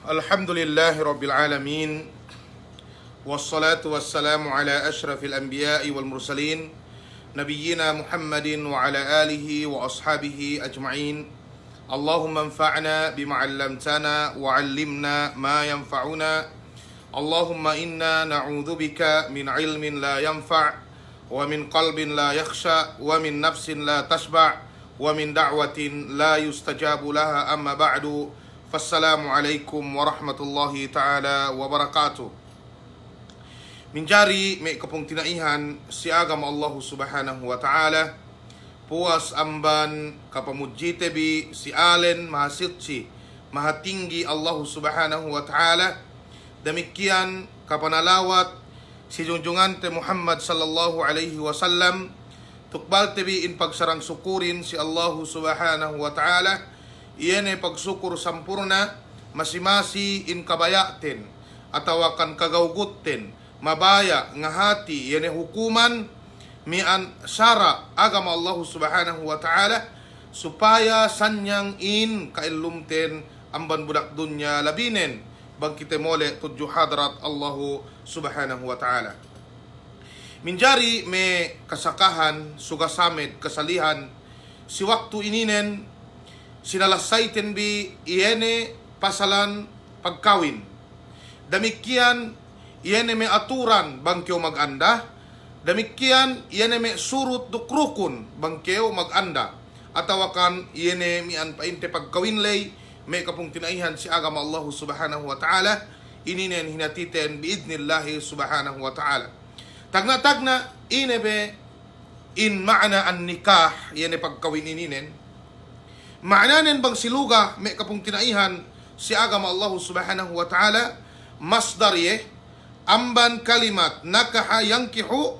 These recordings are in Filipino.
Alhamdulillahi Rabbil Alamin. Wassalatu wassalamu ala ashrafil anbiya'i wal mursalin Nabiyyina Muhammadin wa ala alihi wa ashabihi ajma'in. Allahumma anfa'na bima 'allamtana wa 'allimna ma yanfa'una. Allahumma inna na'udzubika min 'ilmin la yanfa' wa min qalbin la yakhsha wa min nafsin la tashba' wa min da'watin la yustajabu laha, amma ba'du. Assalamualaikum warahmatullahi ta'ala wabarakatuh. Minjari may kapong tinaihan si agama Allah subhanahu wa ta'ala. Puas amban kapamudjitebi si alen mahasitsi mahatinggi Allah subhanahu wa ta'ala. Demikian kapanalawat si junjungante Muhammad sallallahu alaihi wasallam. Tukbal tebi in pagsarang sukurin si Allah subhanahu wa ta'ala. Iyan ay pagsukur sampurna, masimasi in kabayatin, atawakan kagawgutin, mabaya, ngahati, iyan ay hukuman, mian syara, agama Allah subhanahu wa ta'ala, supaya sanyang in kailumten amban budak dunya labinen, bangkite mole tudju hadrat Allah subhanahu wa ta'ala. Minjari may kasakahan, sugasamit, kasalihan, si waktu ininen, sinalasayten bi iyene pasalan pagkawin. Demikian iyene may aturan bangkeo maganda. Demikian iyene may surut dukrukun bangkeo maganda. Atawakan iyene mian painte pagkawinlay may kapong tinaihan si agama Allah subhanahu wa ta'ala. Ininen hinatiten biidnillahi subhanahu wa ta'ala. Tagna-tagna inebe in ma'na an nikah iyene pagkawin ininen. Maananin bang siluga may kapong tinaihan si agama Allah subhanahu wa ta'ala, masdar amban kalimat nakaha yankihu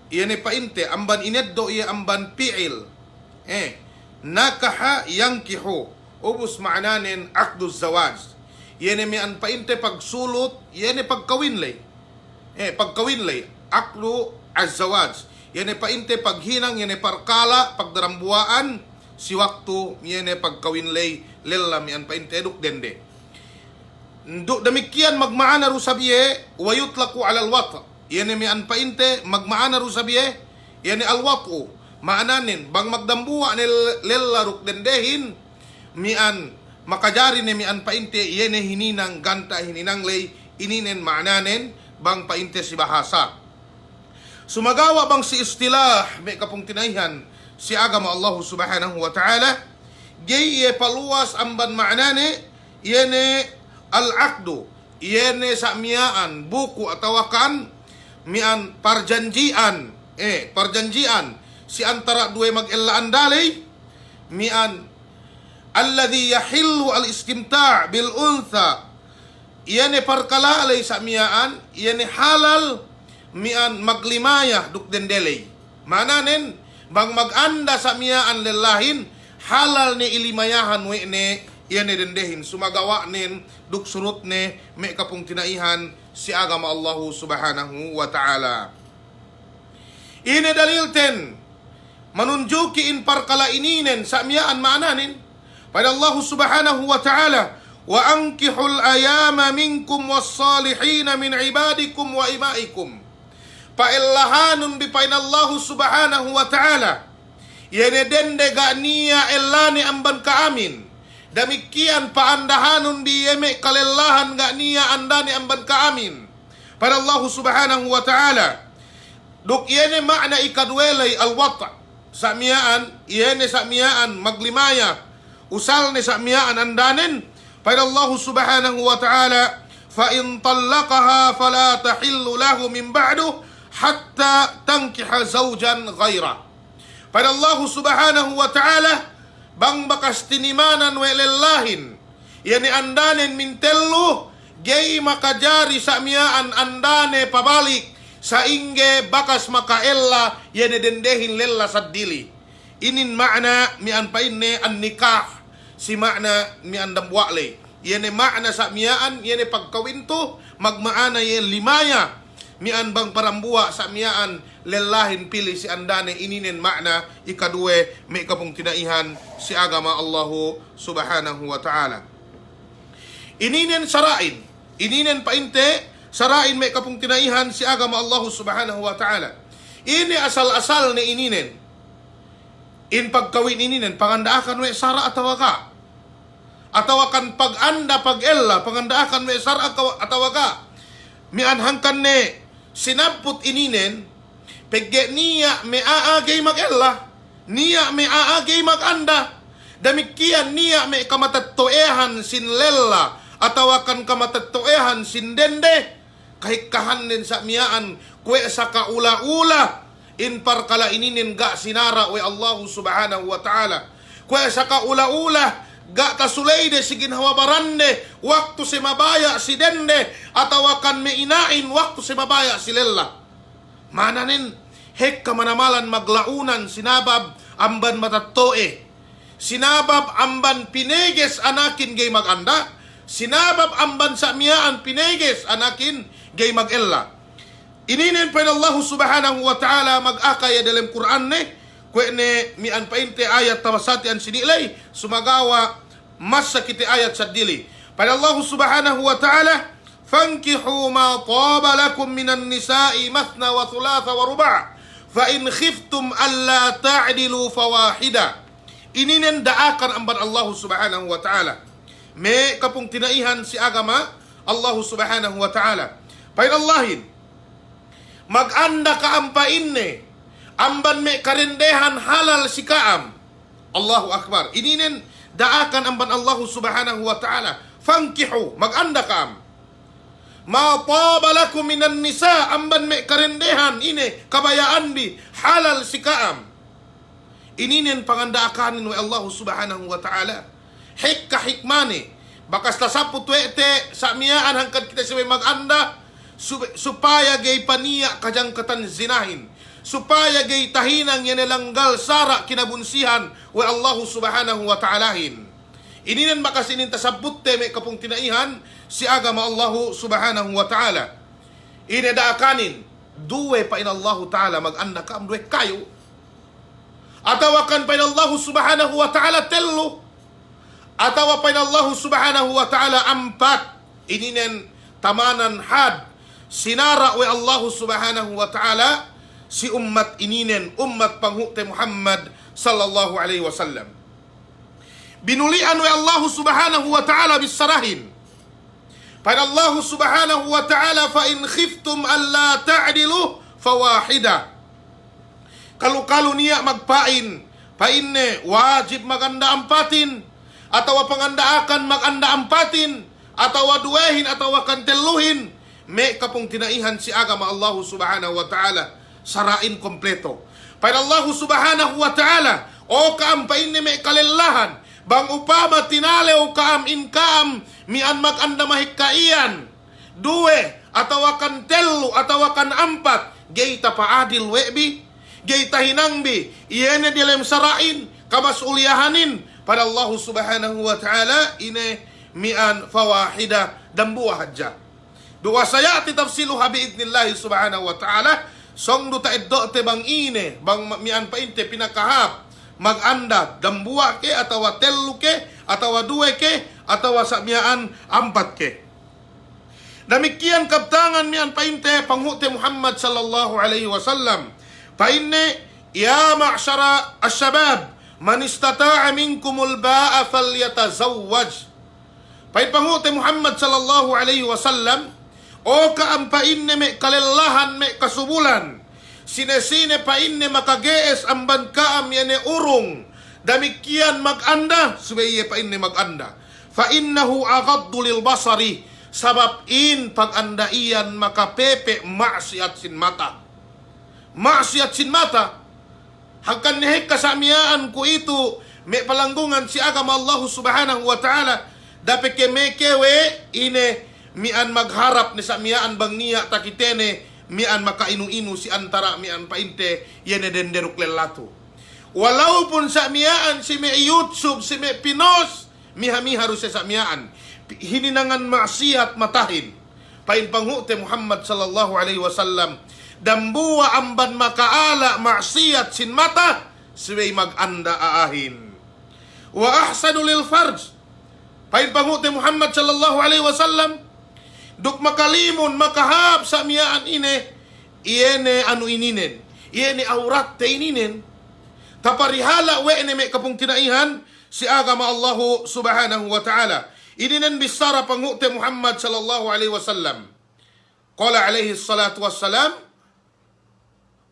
iyan painte amban ineddo iya amban pi'il nakaha yankihu ubus maananin akdu zawaj iyan may an painte pagsulot iyan pagkawinlay pagkawinlay akdu az-zawaj iyan painte paghinang iyan parkala pagdarambuaan si waktu miyene pagkawinlay lella mian painteduk dende. Demikian magmaana ru sabiye wayutlaku ala alwat. Yene mian painte magmaana ru sabiye yene alwatu. Maananin bang magdambuwa ni lella ruk dendehin mian makajari ni mian painte yene hininang ganta hininang lay ininen maananin bang painte si bahasa. Sumagawa bang si istilah may kapong tinaihan si agama Allah subhanahu wa ta'ala gay paluas amban ma'nane yene al-aqdu yene samyaan buku atawakan mian parjanjian parjanjian si antara dua mag-illaan dalay mian alladhi yahillu al-istimta' bil untha yene parkalalay samyaan yene halal mian maglimayah duk dendelay mananen bang maganda sa miyaan lelahin halal ni ilimayahan we ne iyan dendehin sumagawa nin duksurut ne may kapong tinaihan si agama Allah subhanahu wa ta'ala. Ine dalilten manunjuki in parkala ininen sa miyaan maananin pada Allah subhanahu wa ta'ala wa ankihul ayama minkum was-salihina min ibadikum wa imaikum paillahanun bipain Allah subhanahu wa ta'ala yene dende ganiya ellani amban kaamin demikian paandahanun biyeme kalellahan ganiya andani amban kaamin pada Allah subhanahu wa ta'ala duk yene makna ikadwelay alwata samiyaan yene samiyaan maglimaya usal ni samiyaan andanin pada Allah subhanahu wa ta'ala fa in tallaqaha fala tahillu lahu min ba'du hatta tangkiha zawjan ghaira. Pada Allah subhanahu wa ta'ala bang bakas tinimanan welelahin yani andanen mintellu gay makajari sa miyaan andane pabalik sa inge bakas makaella yani dendehin lella saddili inin makna mian painne an nikah si makna mian damwale yani makna sa miyaan yani pagkawinto magmaana yan limaya mian bang parambuwa sa miyaan lelahin pilih si andane ininen makna ikadue may kapong tinaihan si agama Allah subhanahu wa ta'ala. Ininen sarain. Ininen painte, sarain may kapung tinaihan si agama Allah subhanahu wa ta'ala. Ini asal-asal ni ininen. In pagkawin ininen, pangandaakan may sara atawa ka. Atawa kan pag-anda, pag-ella, pangandaakan may sara atawa ka. Mianhangkan ni sinaput ininen, pegge niya may aagay mag-ella, niya may aagay mag-anda. Damikian niya may kamatattoehan sin lella, atawakan kamatattoehan sin dende, kahit kahanin sa miyaan, kwe sa kaula-ula, in parkala ininin ga sinara we Allah subhanahu wa ta'ala. Kwe sa kaula-ula, ga tasuleyde si ginhawabarande, waktu si mabaya si dende, atawakan me inain, waktu si mabaya si lella. Mananin, hek kamanamalan maglaunan, sinabab amban matattoe. Sinabab amban pineges anakin gay maganda, sinabab amban sa miyaan pineges anakin gay mag-ella. Ininin pa Allah subhanahu wa ta'ala mag-akay dalam Quran ne, kwene mian painte ayat tawasati an sinilay, sumagawa mas sakiti ayat sadili. Pada Allah subhanahu wa ta'ala, fankihu ma taba lakum minan nisa'i mathna wa thulatha wa ruba' fa in khiftum alla ta'dilu fawahida. Ininen daakan amban Allah subhanahu wa ta'ala. May kapung tinaihan si agama Allah subhanahu wa ta'ala. Painallahin, mag-anda ka ampain ne, amban may karindehan halal si kaam. Allahu Akbar. Ininen daakan amban Allah subhanahu wa ta'ala. Fankihu, mag-anda kaam. Ma taba lakum minan nisa, amban may karindehan ine, kabayaan bi, halal si kaam. Ininin pangandakanin wa Allah subhanahu wa ta'ala. Hikka hikmani. Bakas tasaput wete sa miyaan hangkad kita siya mag-anda. Supaya gay paniya kajang katan zinahin. Supaya gay tahinang yanelanggal sara kinabunsihan wa Allah subhanahu wa ta'alahin. Ininin bakas inin tasaput te may kapung tinaihan si agama Allah subhanahu wa ta'ala. Inedakanin. Duwe pa in Allah ta'ala mag-anda ka amduwe kayo. Atawakan pa Allah subhanahu wa ta'ala tello. Atawa pa Allah subhanahu wa ta'ala ampat. Ininen tamanan had. Sinara we Allah subhanahu wa ta'ala si ummat ininen, ummat panghute Muhammad sallallahu alaihi wasallam. Binulian we Allah subhanahu wa ta'ala bisarahin. Pada Allah subhanahu wa ta'ala fa in khiftum alla ta'dilu fawahida. Kalau niya magpain, painne wajib maganda ampatin, atawa pangandaakan maganda ampatin, atawa duwehin, atawa kanteluhin, may kapong tinaihan si agama Allah subhanahu wa ta'ala, sarain kompleto. Pada Allah subhanahu wa ta'ala, o kaam painne may kalilahan, bang upama tinale o kaam in kaam, mian maganda mahikaian, duwe, atawa kantelu, atawa kan ampat, gay tapaadil webi, gay tahinangbi, iyene dilem sarain, kamasuliyahanin, pada Allah subhanahu wa ta'ala, ine mian fawahida, dambuwa hadja. Dua sayati tafsiluha biidnillahi subhanahu wa ta'ala, song duta iddo te bang ine, bang mian painte pinakahap, mag-anda, dambuwa ke, atawa tellu ke, atawa duwe ke, atawa sa mian ampat ke. Damikian kaptangan mian painte, panghute Muhammad sallallahu alaihi wasallam, painne, ya ma'syara asy-syabab, man istata'a minkumul ba'a falyatazawwaj. Pain panghute Muhammad sallallahu alaihi wasallam, o kaam painne me kalelahan me kasubulan, sine-sine painne makagees amban kaam yane urung, damikian mag-anda, subaye painne mag-anda. Fa innahu aghaddu lil basari, sabab in pag-anda iyan makapepe maksiat sin mata. Maksiat sin mata, hangkan nehek kasamiaan ko ito, may palanggungan si agama Allah subhanahu wa ta'ala, dapat ke mekewe, ine, mian magharap ni samiyaan bang niya takitene, mian makainu-inu si antara mian painte, yene denderuk lelato. Walau pun samiyaan si me YouTube, si me Pinos, miha-miha harus sa samiyaan, hininangan maksiat matahin. Pain panghute Muhammad sallallahu alaihi wasallam, dambuwa amban makaala maksiat sin mata, siway mag-anda aahin. Wa ahsanu lil farj, Pain panguti Muhammad sallallahu alaihi wasallam duk makalimon makahap sa miyaan iene anu ininen. Iene aurat te ininen. Taparihala we ene me kapung tinaihan si agama Allahu subhanahu wa ta'ala. Ininen bisara panguti Muhammad sallallahu alaihi wasallam. Qala alaihi salatu wassalam,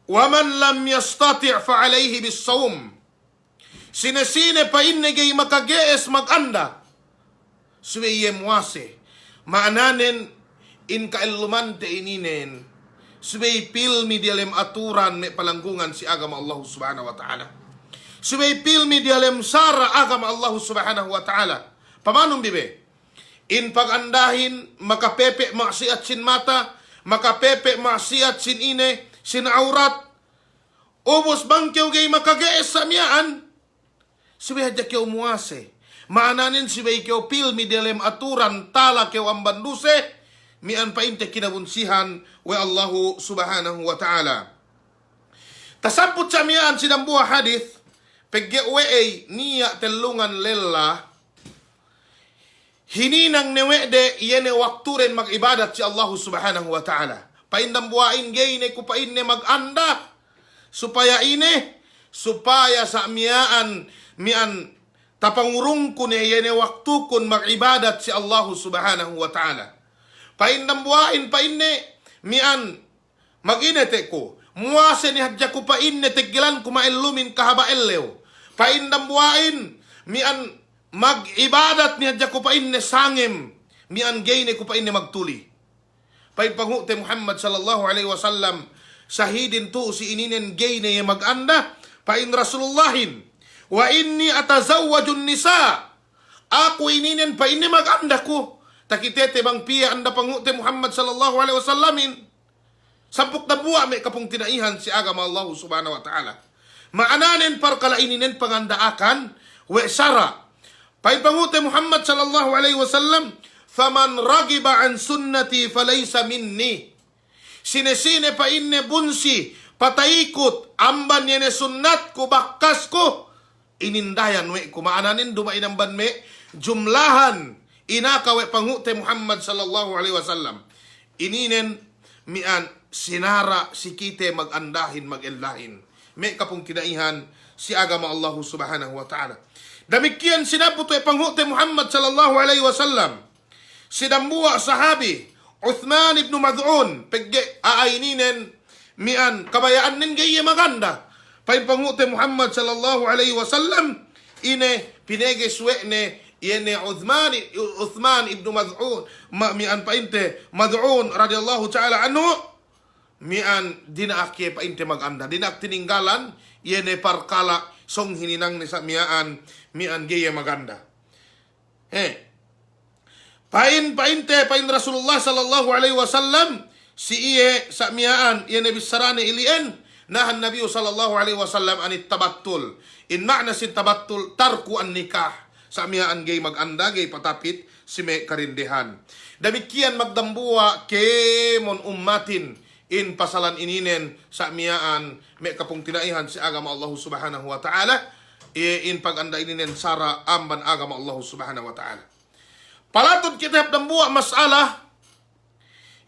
"Wa man lam yastati' fa alaihi bis-sawm." Sine-sine pa inne gay makagees maganda. Suweye muase. Maananen in kailumante ininen. Suwey pilmi dialem aturan me palanggungan si agama Allah subhanahu wa ta'ala. Suwey pilmi dialem sara agama Allah subhanahu wa ta'ala. Pamanong bibe? In pagandahin, makapepe maksiat sin mata, makapepe maksiat sin ine, sin aurat, ubos bangkyaw gay makagees sa miyaan, suwey hadya kyaw muase. Maananin suwey kyaw pilmi dialem aturan, tala kyaw ambanduse, mian painte kinabunsihan wa Allahu subhanahu wa ta'ala. Tasaput sa miyaan sinambuha hadith, peggeweey niya telungan lella, hininang newede yene wakturen mag-ibadat si Allah subhanahu wa ta'ala. Paindang buhain gayne kupain ne mag-anda, supaya sa miyaan, mian tapangurung ko ne yene waktu kun mag-ibadat si Allah subhanahu wa ta'ala. Paindang buhain painne, mian mag-inete ko, muase ni hadya ko painne tegilan kumailumin kahabaellew. Paindang buhain, mian mag-ibadat ni hadya ko pa inne sangem, mian gayne ko pa inne magtuli. Pain panghute Muhammad sallallahu alaihi wasallam, sahidin tu si ininen gayne mag-anda, pain Rasulullahin, wa inni atazawwajun nisa, ako ininen pa inne mag-anda ko, takitete bang piya anda panghute Muhammad sallallahu alaihi wasallamin, sampuk na buwa may kapong tinaihan si agama Allah subhanahu wa ta'ala. Maananen parkala ininen pangandaakan, we sara, Pain panguti Muhammad sallallahu alaihi wasallam, "Faman ragiba an sunnati falaysa minni." Sine-sine pa inne bunsi, pataikot, amban yene sunnat ko, bakkas ko, inindayan we, kumaananin dumain amban me, jumlahan, inakawe panguti Muhammad sallallahu alaihi wasallam. Ininen, mian, sinara, sikite, magandahin, mag-elahin. May kapong kinaihan, si agama Allah subhanahu wa ta'ala. Damikian sinabuto panghute Muhammad sallallahu alaihi wasallam. Sinambuwa sahabi Uthman ibn Mad'un pegge aayninen mian kabayaan nin gaye maganda. Pain panghute Muhammad sallallahu alaihi wasallam ine pinegeswe ne yene Uthman ibn Mad'un mian painte Mad'un radhiyallahu ta'ala anhu mian dinaakye painte maganda. Dinak tininggalan yene parkala song hininang ni sa mian gaya maganda. Pain Rasulullah sallallahu alaihi wasallam si iye sa miyaan iye nabisarani ilien nahan Nabi sallallahu alaihi wasallam anit tabattul. In ma'na sin tabattul tarku an nikah. Sa miyaan gay maganda gay patapit si me karindehan. Damikian magdambuwa kemon ummatin in pasalan ininen sa miyaan me kapung tinaihan si agama Allah subhanahu wa ta'ala. In pag-anda ininen sara amban agama Allah subhanahu wa ta'ala. Palatod kita dambuwa masala,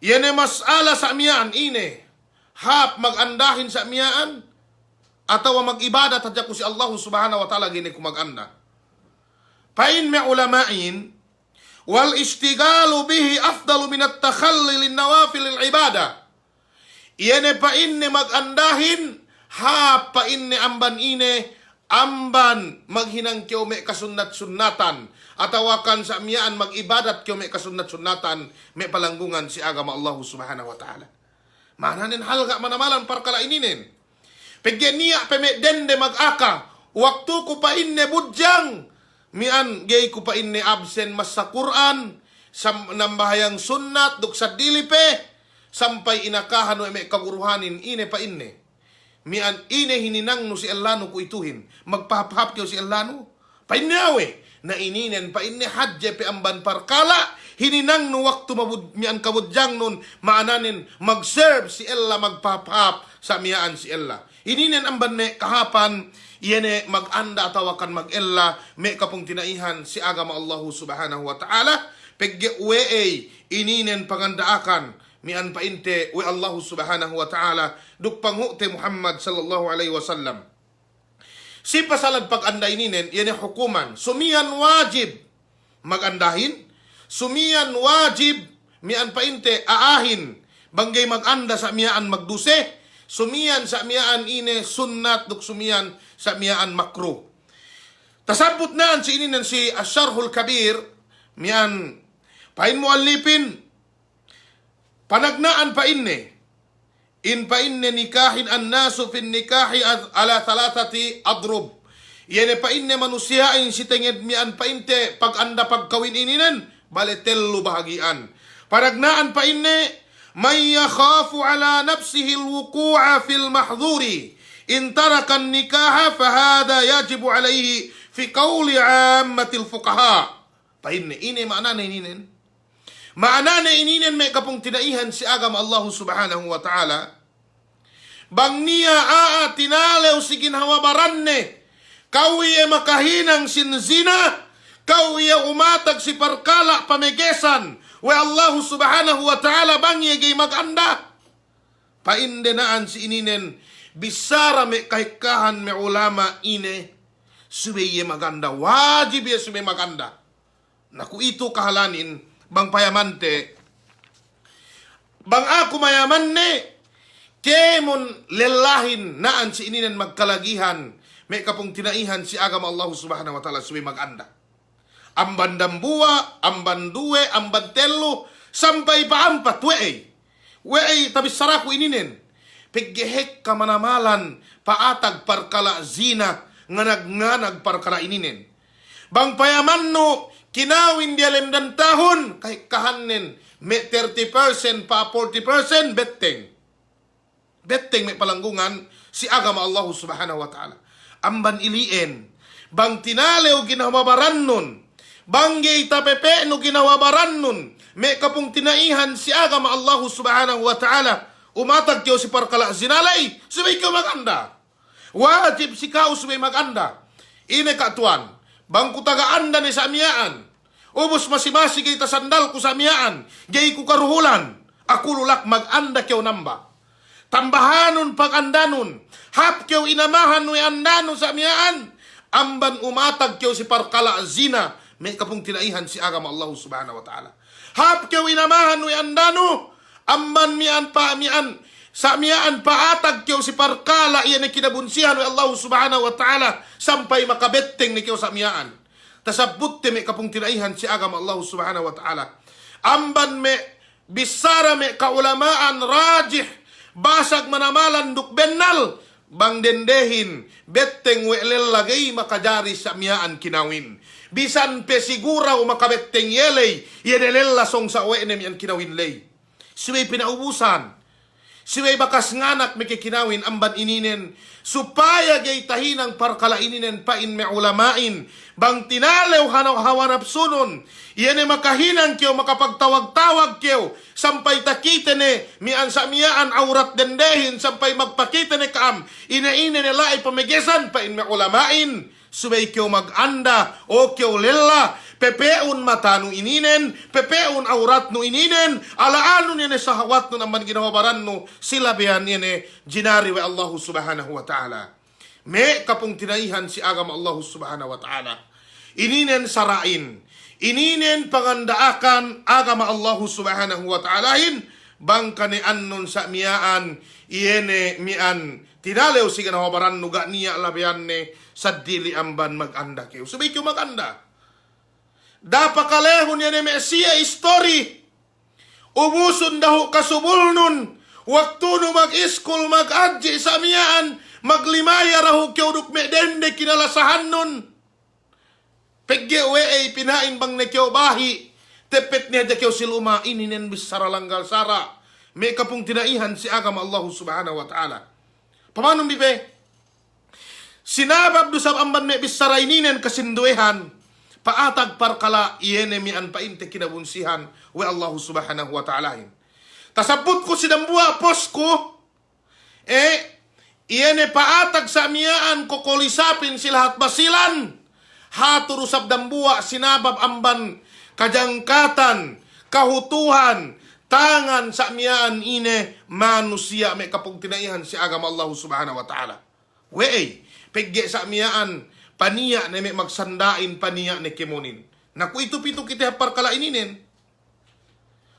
yene masala sa miyaan ine, hap mag-andahin sa miyaan, atawa mag-ibadat hadya ko si Allah subhanahu wa ta'ala gini ko mag-anda. Pain me ulamain, wal istigalu bihi afdalu minat takhalli lin nawafil al-ibada. Yene pa inne mag-andahin, hap pa inne amban ine, amban maghinang kyo may kasunat-sunatan atawakan sa miyaan mag-ibadat kyo may kasunat-sunatan may palanggungan si agama Allah subhanahu wa ta'ala. Mananin halga manamalan parkala ininin. Pagyan niya peme dende mag-aka, waktu ko pa inne budyang, mian gay ko pa inne absen mas sa Quran, nambahayang sunnat, duksad dilipe, sampay inakahan o may kaguruhanin, ine pa inne. Mian ine hininang no si Allano ko ituhin. Magpapahap kyo si Allano. Painawe. Na ininen pa ine hadje pe amban parkala. Hininang no waktu mian kabudyang nun maananin mag-serve si Ella magpapahap sa miyaan si Ella. Ininen amban me kahapan yene mag-anda atawakan mag-ella, me kapong tinaihan si agama Allah subhanahu wa ta'ala, pegge uwe ininen pangandaakan, mian painte we Allah subhanahu wa ta'ala, duk panghute Muhammad sallallahu alaihi wasallam. Si pasalad pag-anda ininen, yene hukuman, sumiyan wajib mag-andahin, sumiyan wajib, mian painte aahin, banggay mag-anda sa miyaan magduse, sumiyan sa miyaan ine sunnat, duk sumiyan sa miyaan makruh. Tasabot naan si ininan si Asyarhul Kabir, miyan pain muallipin, panagnaan pa inne, in pa inne nikahin an nasu fin nikahi ala thalathati adrub. Yene pa inne manusiain si tenged mian pa inte pag-anda pagkawin ininan, bale tello bahagian. Panagnaan pa inne, may yakhafu ala nafsihi alwuku'a fil mahdhuri in taraka an-nikaha fahada yajibu alayhi fi qawli 'ammatil fuqaha. Painne ine maanane ininen. Maanane ininen may kapong tinaihan si agam Allah subhanahu wa ta'ala. Bang niya tinalew si ginhawabaranne, kawiye makahinang sinzina, kawiye umatag si parkala pamegesan, we Allah subhanahu wa ta'ala bang yagay maganda. Paindenaan si ininen, bisara me kahikahan me ulama ine, suweye maganda, wajib ya suweye maganda. Naku ito kahalanin, bang payamante, bang ako mayaman ne, kemon lelahin naan si ininen magkalagihan, may kapong tinaihan si agam Allah subhanahu wa ta'ala suweye maganda. Amban dambuwa, amban duwe, amban telo, sampai paampat, weey, tabis saraku ininen. Peggehek kamanamalan, paatag parkala zina, nganag parkala ininen. Bang payaman no, kinawin dialem dan tahun, kahit kahanin, may 30% pa 40%, beteng. Beteng may palanggungan, si agama Allah subhanahu wa ta'ala. Amban ilien, bang tinalew ginawabaran nun, banggay tapepe no ginawabaran nun, may kapong tinaihan si agama Allah subhanahu wa ta'ala, umatag kiyo si parkala zinalay, subay kiyo maganda. Wajib si kao subay maganda. Ine katuan, bang kutagaanda ni sa amiyaan, ubos masimasi kay tasandal ko sa amiyaan, gay ko karuhulan, ako lulak maganda kiyo namba. Tambahanon pag-andanon, hap kiyo inamahan no andanon sa amiyaan, amban umatag kiyo si parkala zina, may kapong tinaihan si agama Allah subhanahu wa ta'ala. Hap kiyo inamahan no andano, amban mian sa mian paatag kiyo si parkala, iyan ay kinabunsihan no Allah subhanahu wa ta'ala, sampay makabetteng ni kiyo sa mian. Tasabutte may kapong tinaihan si agama Allah subhanahu wa ta'ala. Amban me bisara me kaulamaan rajih, basag manamalan duk bennal, bang dendehin, betteng welel lagay makajari sa mian kinawin. Bisan pe sigura o makabetteng yelay, yenelel lasong sa uwe nem yan kinawin lay. Siway pinaubusan, siway bakas nganak may kikinawin amban ininen, supaya gay tahinang parkala ininen pain me ulamain, bang tinalew hawanap sunon, yan makahinang kiyo, makapagtawag-tawag kiyo, sampay takitene, mian sa miyaan aurat dendehin, sampay magpakitene kaam, ina-ina nila ay pamigesan, pain me ulamain, subay kiyo mag-anda, o kiyo lilla, pepeun mata no ininen, pepeun aurat no ininen, alaano niya sa hawat no naman ginawabaran no, sila biyan niya ginari wa Allah subhanahu wa ta'ala. May kapong tinaihan si agam Allah subhanahu wa ta'ala. Ininen sarain, ininen pangandaakan agama Allah subhanahu wa ta'alahin, bang kanian nun sa miyaan, iyene mian, tinalew si ganawabaran no ga niya labiyan ne, sa dili amban mag-anda kayo. Sabi kayo mag-anda. Dapakalehon yan may siya story. Umusun daho kasubul nun. Waktu no mag-iskul mag-adji sa miyaan. Maglimaya raho kayo dukme dende kinalasahan nun. Pegge uwe ay pinain bang na kayo bahi. Tepet niya kayo siluma. Ininen bisara langgal sara. May kapong tinaihan si agama Allah subhanahu wa ta'ala. Pamanong bibe? Sinabab do sa amban me bisaray ninen kasinduehan, paatag parkala iyene mian painte kinabunsihan we Allah subhanahu wa ta'ala. Tasabot ko sinambua posko, iyene paatag sa amiyaan kokolisapin sila hat basilan. Hatur usab dambuwa sinabab amban kajangkatan, kahutuhan, tangan sa amiyaan ine manusia may kapag tinaihan si agama Allah subhanahu wa ta'ala. Wey, pegge sa amiyaan paniya na may magsandain paniya ni kimunin. Naku ito pito kita haparkala ininin.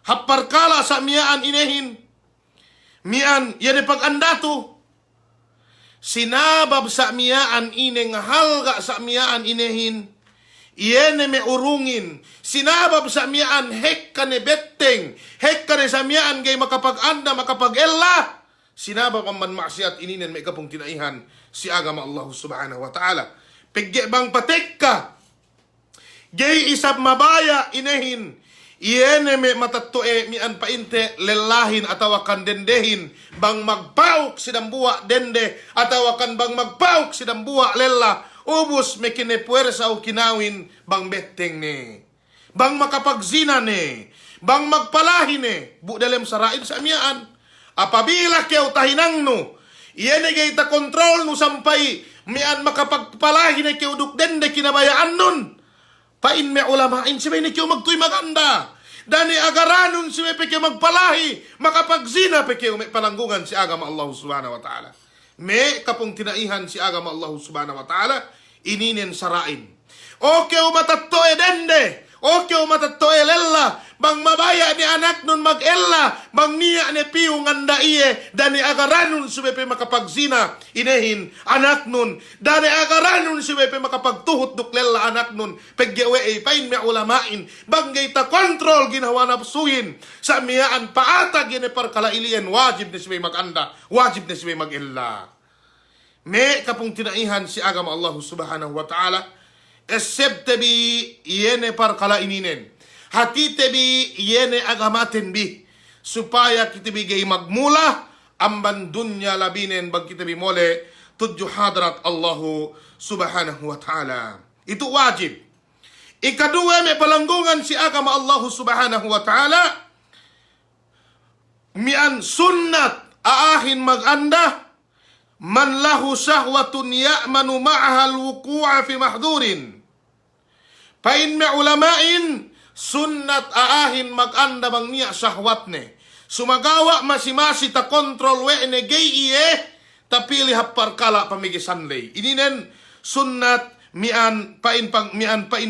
Haparkala sa amiyaan inehin. Mian, yan pag-andato. Sinabab sa miyaan ine nga halga sa miyaan inehin. Iyan may urungin. Sinabab sa miyaan hek ka ni betteng. Hek ka ni sa miyaan gay makapag-anda, makapag-ella. Sinabab ang manmaksiyat ininen may kapong tinaihan si agama Allah subhanahu wa ta'ala. Pigye bang patek ka. Gay isab mabaya inehin. Iene me matatue mi an painte lelahin atawa kan dendehin bang magpauk si dambuwa dende atawa kan bang magpauk si dambuwa lela ubus me kinepuwersa o kinawin bang betteng ne bang makapagzina ne bang magpalahi ne bu dalem sarain sa amiyaan apabila keu tahinang no iene gay ta kontrol no sampay mi an makapagpalahi ne keu duk dende kinabayaan nun. Pain me ulamain si may kyo magtuy maganda. Dani agaranon si may pekyo magpalahi. Makapagzina pekyo may palanggungan si agama Allah subhanahu wa ta'ala. May kapong tinaihan si agama Allah subhanahu wa ta'ala. Ininin sarain. Okay umatatto dende. Okay umatatto lella. Bang mabaya ni anak nun mag-ella. Bang niya ni piyo nganda iye. Dani agaranon si may makapagzina. Inehin anak nun. Dani agaranon si may makapagtuhot duklella anak nun. Paggewe pain may ulamain. Banggay ta kontrol ginawa na pusuhin. Sa miyaan paatag yun parkalailian. Wajib na si may mag-anda. Wajib na si may mag-ella. May kapong tinaihan si agama Allah subhanahu wa ta'ala. Except bi yene parkalaininen. Hati tebi yene agamatin bi supaya kita bigay magmula amban dunya labinen bag kita bimole tudyo hadrat Allahu subhanahu wa ta'ala. Itu wajib. Ikadua may palanggungan si agama Allahu subhanahu wa ta'ala. Mian sunnat aahin maganda man lahu syahwatun ya'manu ma'aha al-wuku'a fi mahdurin. Pain may ulamain sunnat aahin maganda bang niya syahwat ne. Sumagawa masimasi ta kontrol we ne gay iye tapili haparkala pamigisan lay. Ininen sunnat mian pain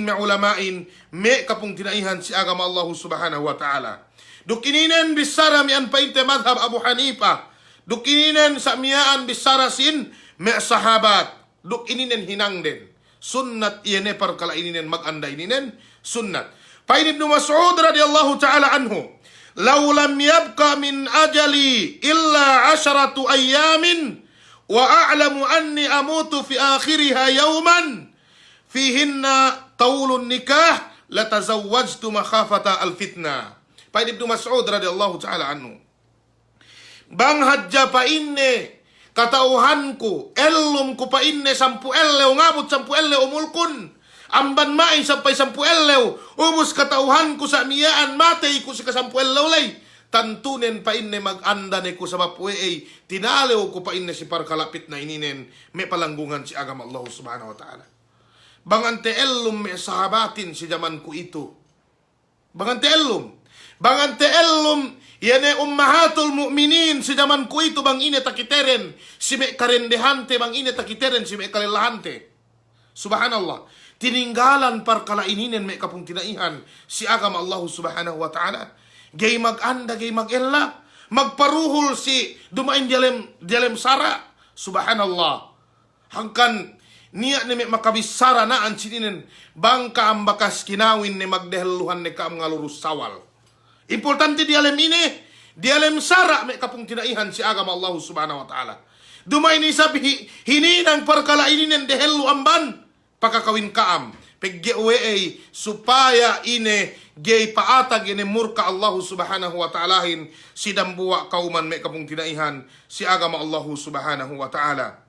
me ulamain me kapung tinaihan si agama Allah subhanahu wa ta'ala. Dukininen bisara mian pain te madhab Abu Hanifa. Dukininen sa mian bisara sin me sahabat. Dukininen hinang den. Sunnat iyene parkala ininen maganda ininen sunnat. Pain Ibnu Mas'ud radhiyallahu ta'ala anhu, "Law lam yabqa min ajali illa 'asharatu ayamin wa a'lamu anni amutu fi akhiriha yawman fihinna tawlun nikah latazawwajtu makhafata al-fitnah." Pain Ibnu Mas'ud radhiyallahu ta'ala anhu. Bang hadja pa inne katauhanku, ellum ko pa inne 10 ellew ngabot 10 ellew umulkun. Amban main sampai 10 ellew. Ubus katauhan ko sa miyaan matay ko sa 10 ellew lay. Tantunen pa inne mag-anda ne ko sa mapuwe ay tinalew ko pa inne si parkalapit na ininen may palanggungan si agama Allah subhanahu wa ta'ala. Bangante ellum may sahabatin si jaman ko ito. Bangante ellum. Bangante ellum yane ummahatul mu'minin si jaman ko ito bang ine takiteren. Si may karendehante bang ine takiteren si may kalilahante. Subhanallah. Tininggalan parkala ininen may kapung tinaihan si agama Allah subhanahu wa ta'ala. Gay mag-anda, gay mag-ella. Magparuhol si dumain dialem sara. Subhanallah. Hangkan niya ni may makabisara na ang sininen bangka ang bakas kinawin ni magdeheluhan ni kaam nga lurus sawal. Importante dialem ini. Dialem sara may kapung tinaihan si agama Allah subhanahu wa ta'ala. Dumain ni sabi hininang parkala ininen dehelu amban. Pakakawin kaam peggewe supaya ine gay paatag ine murka Allah subhanahu wa ta'alahin si dambuwa kauman may kapung tinaihan si agama Allah subhanahu wa ta'ala.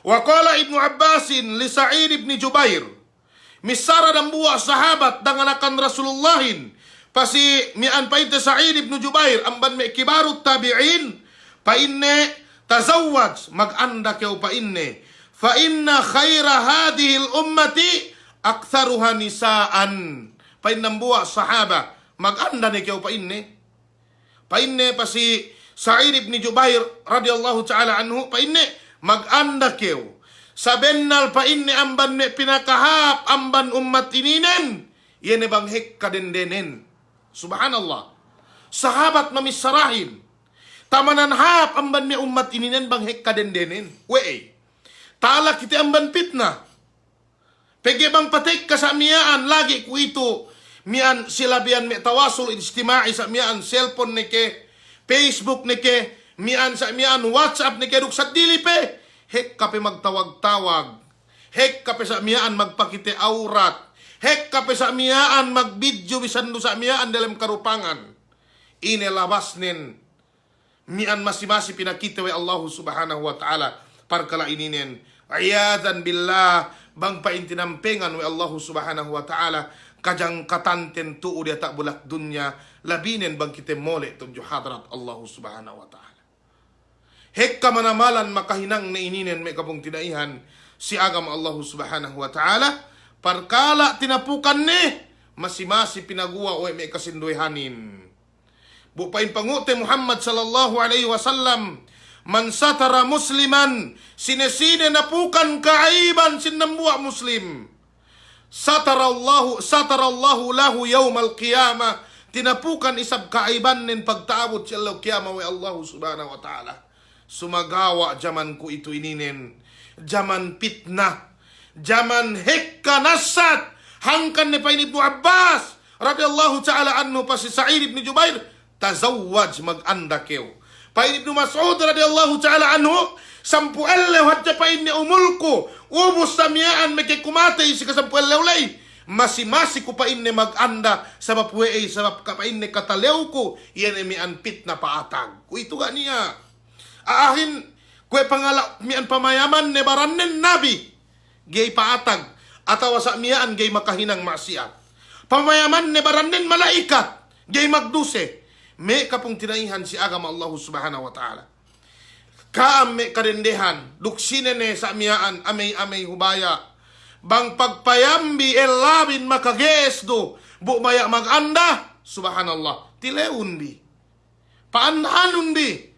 Wa qala Ibnu Abbasin li Sa'id ibn Jubair misara dambuwa sahabat danganakan Rasulullahin pasi mian painte Sa'id ibn Jubair amban may kibarut tabi'in painne tazawwaj, mag-anda kayo pa inne. Fa inna khaira hadhihi al-ummati aktharuha nisaan. Painambuwa sahaba, mag-anda ni kayo pa inne. Pa inne pa si Sa'id ibn Jubair radhiyallahu ta'ala anhu, pa inne mag-anda kayo. Sabennal pa inne amban me pinakahap amban ummat ininen. Yan bang hekka dendenen. Subhanallah. Sahabat mamisarahim. Tamanan hap amban me ummat ininen bang hekka dendenen. Wei. Tala kita amban fitnah. Pege bang patek ka sa miyaan lagi ku itu. Mian silabian me tawasul ijtimai sa mian cellphone neke, Facebook neke, mian sa mian WhatsApp neke duk sa dili pe. Hek kape magtawag-tawag. Hek kape sa miyaan magpakite aurat. Hek kape sa miyaan magbidyo bisan do sa miyaan dalam karupangan. Inelabas nin mian masih-masih pinakita wa Allah subhanahu wa ta'ala parkala ininen. Ayatan billah bang paintinampengan wa Allah subhanahu wa ta'ala kajang katanten tuo dia tak bulak dunya labinen bang kita mole tunjuk hadrat Allah subhanahu wa ta'ala. Hekka manamalan makahinang na ininen may kapong tinaihan si agam Allah subhanahu wa ta'ala parkala tinapukan ni masih-masih pinaguwa o may kasinduhanin. Bupain pangute Muhammad sallallahu alaihi wasallam, man satara musliman, sinesine napukan kaaiban sinambuwa muslim. Satarallahu lahu yawmal qiyamah, tinapukan isab kaaiban nin pagtaabot sa qiyamah wa Allah subhanahu wa ta'ala. Sumagawa jaman ko ito ininin, jaman fitnah, jaman hekka nasat, hangkan ni Pain Ibnu Abbas radhiyallahu ta'ala anhu pa si Sa'id ibn Jubair, tazawwaj mag-anda kayo. Pain Ibnu Mas'ud radhiyallahu ta'ala anhu, 10,000 hadya pain ni umulko, ubos sa miyaan may kumatay si ka 10,000 lay. Masi-masi ko pain ni mag-anda sa mapuweay, sa kapain ni katalew ko, yan ay mian pit na paatag. Kung ito ga niya. Aahin, kwe pangala mian pamayaman ni baranen nabi, gay paatag, atawa sa miyaan gay makahinang maksiat. Pamayaman ni baranen malaikat, gay magduse. May kapong tinaihan si agama Allah subhanahu wa ta'ala. Kaam may karendehan, duksine ne sa miyaan, amay-amay hubaya. Bang pagpayambi elabin makages do, bumaya maganda, subhanallah, tileun bi. Paanhanun bi.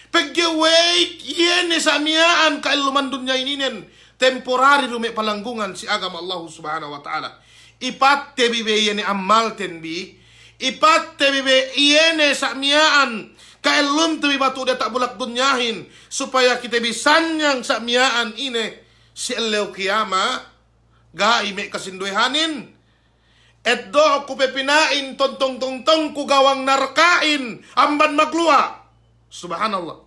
Pagge-wait, yene sa miyaan, kailumandun niya ininen, temporary lume palanggungan si agama Allah subhanahu wa ta'ala. Ipatte bibe yene amalten bi, ipatte bibe yene sa miyaan, kailum tabi batu dia tak bulak dunyahin, supaya kita bisanyang sa miyaan ine, si elew kiyama, gai me kasinduhanin, et do ko pepinain, tontong-tongtong ko gawang narkain, amban magluwa. Subhanallah.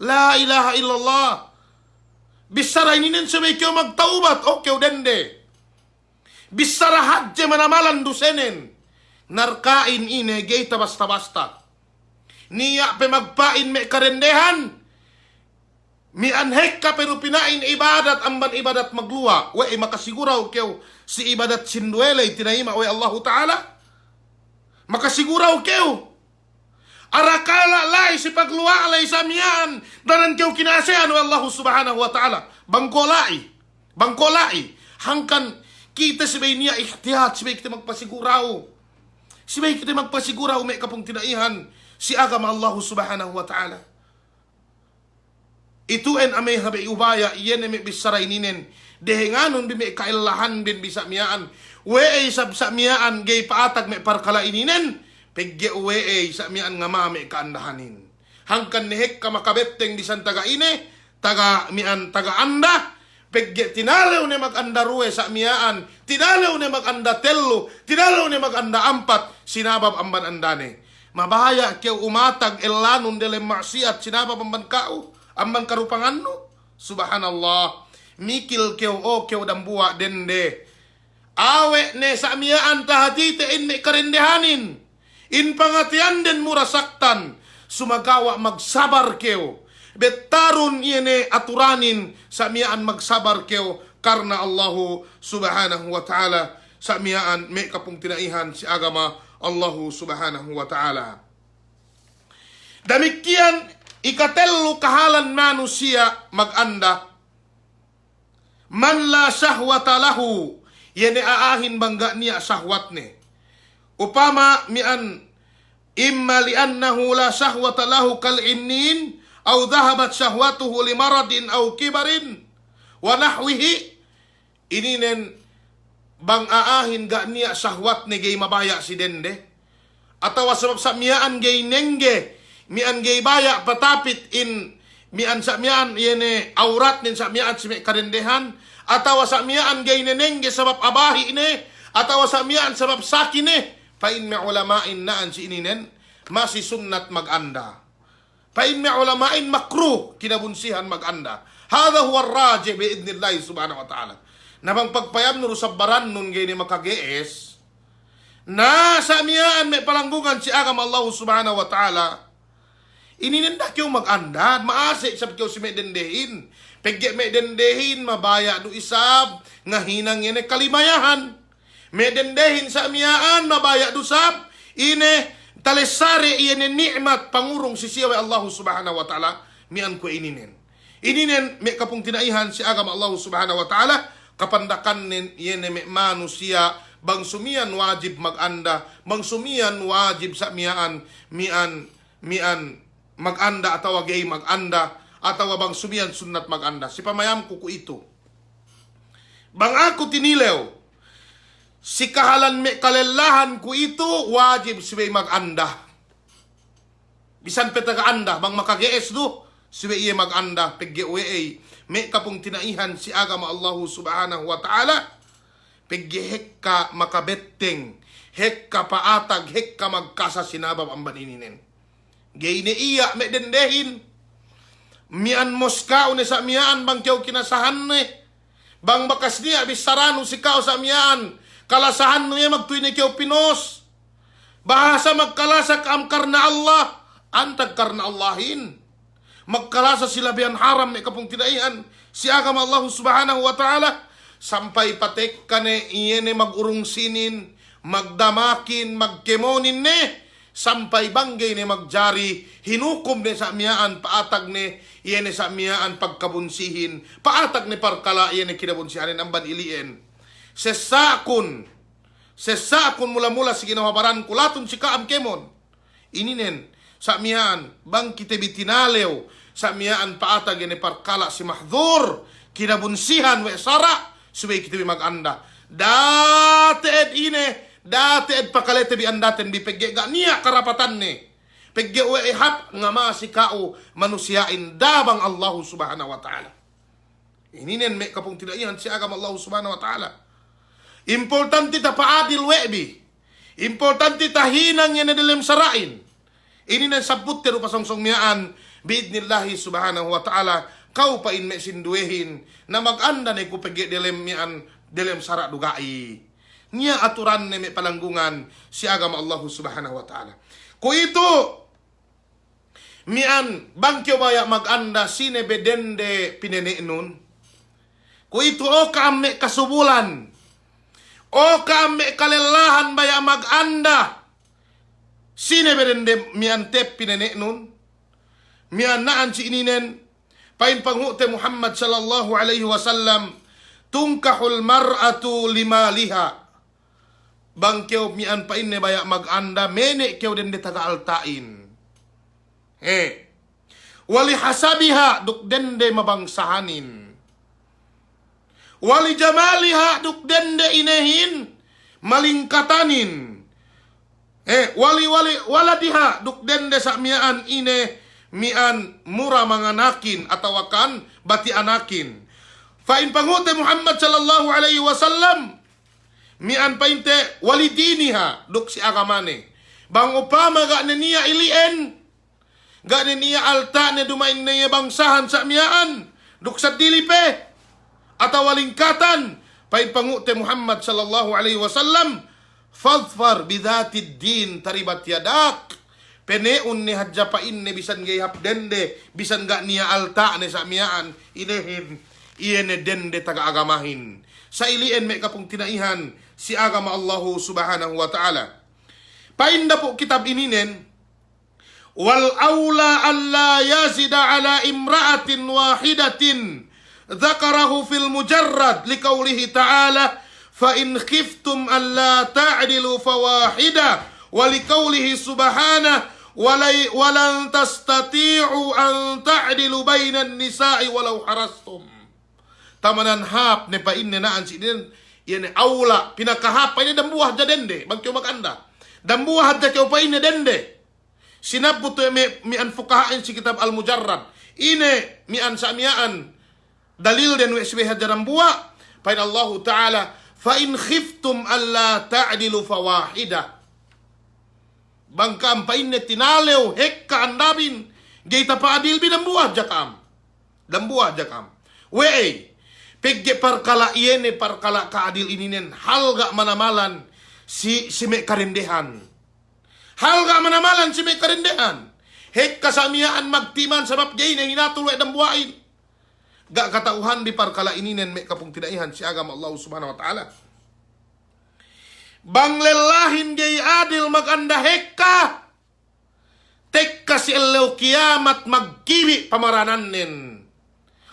La ilaha illallah. Bisara ininin sabay kayo magtaubat, o kayo dende. Bisara hadje manamalan dusenen. Narkain ine, gayta basta-basta. Niya pe magpain me karendehan. Mi anhek ka pero pinain ibadat, amban ibadat magluwa. We makasiguraw kayo si ibadat sinduelay, tinahima we Allah Ta'ala. Makasiguraw kayo. Arakala lay si pagluwa alay sa miyaan danan kayo kinasean wa Allah subhanahu wa ta'ala. Bangkolai. Hangkan kita sibay niya ihtiyat, sibay kita magpasiguraw. Sibay kita magpasiguraw may kapong tinaihan si agama Allah subhanahu wa ta'ala. Ituen amay habay ubaya, iyan may bisaray ninin. Dehenganon bimi kailahan bin bisa miyaan. Weay sab sa miyaan gay paatag may parkala ininen. Pegge uwe sa miyaan nga mami kaandahanin. Hangkan nihek ka makabetteng di san taga ine, taga mian taga anda, pegge tinalew ni mag-anda ruwe sa miyaan, tinalew ni mag-anda tello, tinalew ni mag-anda ampat, sinabab amban andane. Mabahaya kiyaw umatag elanon dele maksiat, sinabab amban kao, amban karupangan no. Subhanallah. Mikil kiyaw o kiyaw dambuwa dende. Awe ne sa miyaan tahatite in may karendehanin. In pangatian den murasaktan, sumagawa magsabar keo. Betarun yene aturanin sa miyaan magsabar keo karna Allahu subhanahu wa ta'ala sa miyaan may kapong tinaihan si agama Allahu subhanahu wa ta'ala. Damikian Ikatello kahalan manusia maganda. Man la syahwata lahu. Yene aahin bangga niya syahwat ni. Upama mian imma li'annahu la syahwata lahu kal'innin aw dhahabat syahwatuhu limaradin aw kibarin wa nahwihi. Ininen bang aahin ga niya syahwat ni gay mabaya si dende. Atawa sabab sa miyaan gay nengge, mian gay baya patapit in mian sa mian yene aurat nin sa mian si karendehan. Atawa sa miyaan gay nenengge sabab abahi ne, atawa sa miyaan sabab sakin ne, pain me ulamain naan si ininen, masi sunnat maganda. Pain me ulamain makruh, kinabunsihan maganda. Hada huwa raji biidnillahi subhanahu wa ta'ala. Nabang pagpayam nuro sa baran nun gay ni makagees, na sa miyaan may palanggungan si agam Allah subhanahu wa ta'ala, ininenda kyo maganda, maasik sab kyo si may dendehin. Pegge may dendehin, mabaya do isab, nga hinang yun kalimayahan. May dendehin sa amiyaan, mabaya do sab, ine talesari yun ni'mat, pangurong sisiyaw Allah subhanahu wa ta'ala, mian ko ininen. Ininen, may kapong tinaihan si agam Allah subhanahu wa ta'ala, kapandakan yun may manusia, bang sumiyan wajib maganda, bang sumiyan wajib sa miyaan, mian maganda atawa gay maganda, atawa bang sumiyan sunnat maganda. Si pamayam ko ito. Bang ako tinilew, si kahalan me kalelahan ko ito, wajib siya maganda. Bisan petagaanda, bang makagees do, siya iya maganda, pegge me kapong tinaihan si agama Allah subhanahu wa ta'ala, pegge hekka makabetteng, hekka paatag, hekka magkasa sinabab ang banininen. Gay ni iya me dendehin, mian moskao ni sa miyaan bang kiyaw kinasahan ni, bang bakas niya bisarano si kao sa miyaan, kalasahan niya magtuy ni kiyaw pinos, bahasa magkalasak am karna Allah, antag karna Allahin, magkalasa sila biyan haram ni kapong tinaihan, si agam Allah subhanahu wa ta'ala, sampay patek ka ni iyene magurong sinin, magdamakin, magkemonin ni, sampay banggay ni magjari, hinukom ni sa miyaan, paatag ni, iyan ni sa miyaan pagkabunsihin, paatag ni parkala, iyan ni kinabunsihanin, ang baniliin. Sesakun mula-mula si ginawabaran kulaton si kaam kemon, ininen, sa miyaan, bang kita bitinalew, sa miyaan paatag ni parkala si mahdur, kinabunsihan, we sara, subay kita maganda. Dati pakalete bi andaten bi pegge ga niya karapatan ni. Pegge we ihap nga masikao manusiain dabang Allah subhanahu wa ta'ala. Ininen me kapong tinaihan si agam Allah subhanahu wa ta'ala. Importante ta paadil webi. Importante ta hinang yan na dilim sarain. Ininen sabut teru pasongsong miyaan biidnillahi subhanahu wa ta'ala. Kau pa in me sinduehin na maganda ni kupegge dilim miyaan dilim sara dugai. Niya aturan ni may palanggungan si agama Allah subhanahu wa ta'ala. Kung ito, mian, bangkyo baya maganda sine bedende pinene nun. Kung ito, o kaame kasubulan, o kaame kalelahan baya maganda sine bedende mian tep pinene nun. Mian naan si ininen, pain panghute Muhammad sallallahu alaihi wasallam, tungkahul mar'atu limaliha. Bang kyo mian pa inne baya maganda, mene kyo din de taga-altain. Wali hasabiha, duk dende mabangsahanin. Wali jamaliha, duk dende inehin, malingkatanin. Waladiha, duk dende sa mian ine, mian mura manganakin, atawakan, bati anakin. Fain pangute Muhammad sallallahu alaihi wasallam, mian painte walidiniha, duk si agamane. Bang upama ga niya ilien, ga niya alta ne dumain niya bangsahan sa miyaan, duk sa dilipe, atawalingkatan, pain pangute Muhammad sallallahu alaihi wasallam, fadfar bidhatid din taribat yadak, peneun ni hadja pain ne bisan gay hapdende, bisan ga niya alta ne sa miyaan, inehin, iyene dende taga-agamahin. Sa ilien may kapong tinaihan si agama Allah subhanahu wa ta'ala. Painda po kitab ininen, wal aula alla yazida ala imra'atin wahidatin dzakarahu fil mujarrad liqaulihi ta'ala fa in khiftum alla ta'dilu fawahida wa liqaulihi subhanahu walan tastati'u an ta'dilu bainan nisa'i walau harastum. Tamanan hap ne pa inne naan si din yan aula pinakahap pa ni dambuah jadende bagyo maganda dambuah hadda kyo pa inne dende sinabut mi an fukahain si kitab al-mujarrad ine mi an samiaan dalil den we sibeh hadda dambuah pa Allah taala fa in khiftum alla ta'dilu fawahida bangkam pa inne tinalew hekka andabin geita pa adil bi dambuah jakam we pegge parkala iene parkala kaadil ininen hal gak manamalan si me karendehan. Hal gak manamalan si me karendehan. Hek kasamiaan magtiman sabab gay na hinatulwe dan buhain. Gak katauhan di parkala ininen me kapung tinaihan si agama Allah subhanahu wa ta'ala. Bang lelahin gay adil maganda hekka. Tekka si elew kiamat magkibi pamarananin.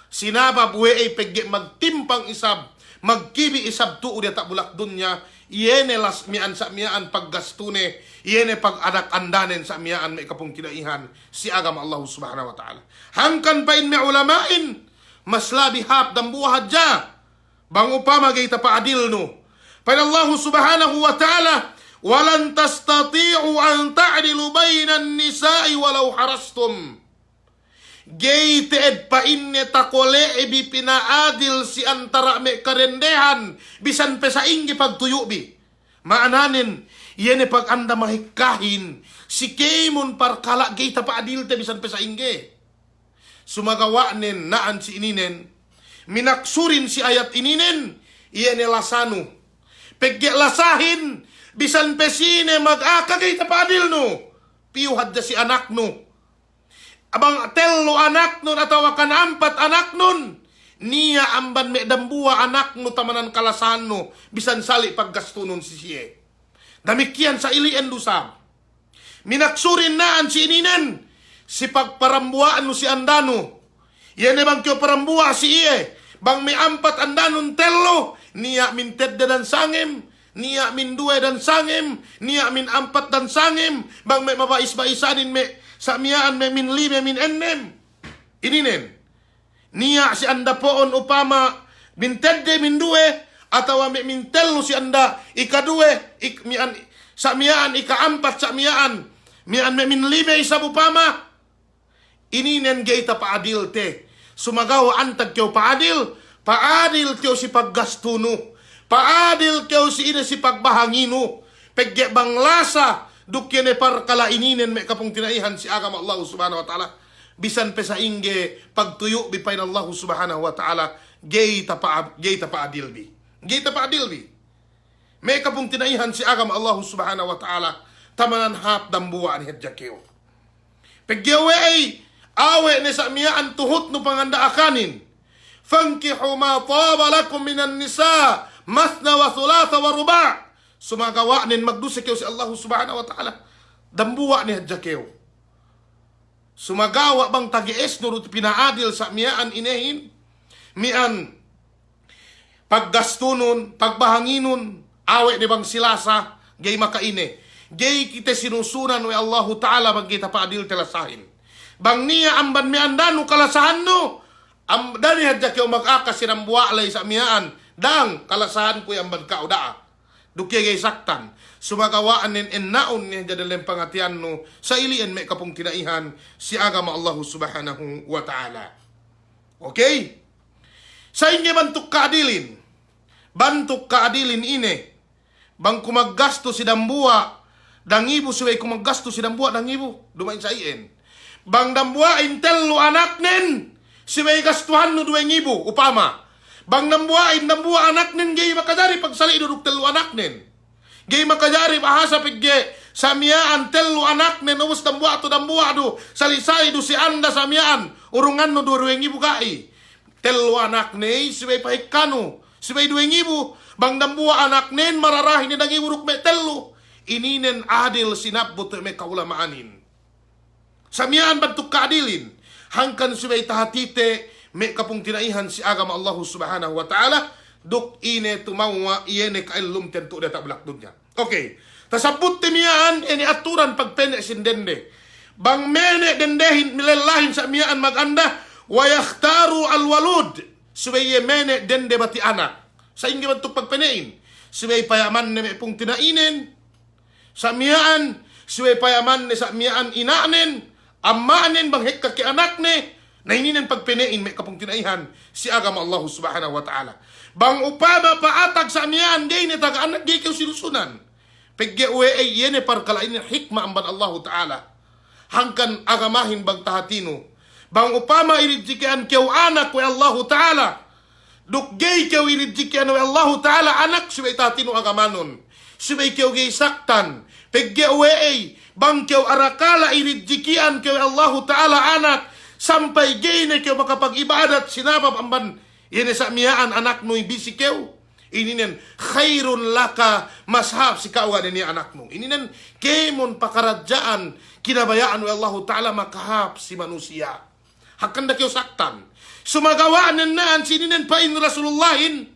Sinaba buwe ay pegge magtimpang isab, magkibi isab tuo dia tak bulak dunya, iyene las mian sa mian paggastune, iyene pag anak andanen sa mian may kapong kinaihan si agama Allah subhanahu wa ta'ala. Hangkan pa in may ulamain, mas labi hap dan buhat ja, bang upama gay pa adil no. Pada Allah subhanahu wa ta'ala, walan tastati'u an ta'dilu bainan nisa'i walau harastum. Gay teed pa inne takole ebi pinaadil si antara me karendehan bisan pesainggi pagtuyo bi. Maananin, yene pag anda mahikahin si Keimon parkala gay tapaadil te bisan pesainggi. Sumagawanin naan si ininen, minaksurin si ayat ininen, yene lasano. Pegge lasahin, bisan pesine mag-aka gay tapaadil no. Piyuhad si anak no. Abang telo anak nun atau akan ampat anak nun. Niya amban me dambua anak nu tamanan kalasan no. Bisan sali paggasto nun si siye. Damikian sa ilien dusa. Minaksurin naan si ininen. Si pagparambuaan no si andano. Yan bang kyo parambua si iye. Bang may ampat andanon telo. Niya min tedda dan sangim. Niya min due dan sangim. Niya min ampat dan sangim. Bang may mabais-baisanin me sa miyaan me min lime min ennem. Ininen. Niya si anda poon upama min tedde min due atau min telu si anda ikadue mian sa miyaan ikaampat sa miyaan mian me min lime isa upama. Ininen geita paadil te. Sumagaw antag kyo paadil. Paadil kyo si paggastuno. Paadil kyo si ina si pagbahangino. Pegge bang lasa dukyene parkala ininen me kapong tinaihan si agama Allah subhanahu wa ta'ala. Bisan pesaingge pagtuyo bi pain Allah subhanahu wa ta'ala. Gay tapa adil bi. Gay tapa adil bi. Me kapong tinaihan si agama Allah subhanahu wa ta'ala. Tamanan hap dambuan hedjakeo. Peggewe ay awe ne sa miyaan tuhot no panganda akanin. Fankihu ma taba lakum minan nisa mathna wa thulatha wa ruba'. Sumagawa nin magdusik si Allah subhanahu wa ta'ala. Dambuwa ni hadjakeo. Sumagawa bang tagies nurut pinaadil sa miyaan inehin. Mian paggastunon, pagbahanginon, awe ni bang silasa, gay makaine. Gay kita sinusunan ni Allah ta'ala bang kita paadil telasahin. Bang niya amban mian danu kalasahan no. Dani hadjakeo mag-aka sinambuwa lay sa miyaan. Dang kalasahan ko yung amban kaudaa. Dukya gay saktan. Sumagawaan nin ennaon niya jadalem pangatian no sa ilien may kapong tinaihan si agama Allah subhanahu wa ta'ala. Okay? Sa inyo bantuk kaadilin. Bantuk kaadilin ine. Bang kumaggasto si dambuwa. Dangibu suway kumaggasto si dambuwa dangibu. Dumain sa ien. Bang dambuwa intelo anak nin. Siway gastuhan no duway ngibu. Upama. Bang nambuain anak nin gay makajari pagsali iduduk telu anak nin. Gay makajari bahasa pigge samiyaan telu anak nin ubus dambua tu dambua do salisay do si anda samiyaan urungan no duwengi bukai. Telu anak nin sibay pahikano sibay duwengi bu bang dambua anak nin mararahin ni dangi uruk me telu ininen adil sinabut me kaulamaanin. Samian bantuk kaadilin. Hangkan subay tahatite me kapung tinaihan si agama Allah subhanahu wa ta'ala. Duk ine tumawa iene kailum tentu data belak dunya. Okay. Tasabut timian ini aturan pagpene sindende. Bang mene dendehin milelahin sa mian maganda. Wa yakhtaru alwalud. Subay mene dende bati anak. Sa ingi bantuk pagpenein. Subay payaman ne me pung tinainen. Sa mian. Subay payaman ne sa mian inanen. Amanen bang hekka ki anak ne. Na hininen pagpenein me kapung tinaihan si agama Allah subhanahu wa ta'ala. Bang upama paatag sa mian gay ne taga anak gay kaw silusunan. Pegge uwe ay yene parkalain hikma amban Allah ta'ala. Hangkan agamahin bang tahatino. Bang upama iridjikian kaw anak wa Allah ta'ala. Duk gay kaw iridjikian wa Allah ta'ala anak subay tahatino agamanon. Subay kaw gay saktan. Pegge uwe ay bang kaw arakala iridjikian kaw Allah ta'ala anak. Sampai gay ne kaw makapag-ibadat sinabab amban yene sa miyaan anak no ibisi kaw. Ininen khairun laka mashab si kauga ni anak mo. Ininen kemon pakarajaan kinabayaan wa Allah ta'ala makahap si manusia. Hakan da kayo saktan. Sumagawaan naan sininen pain Rasulullahin.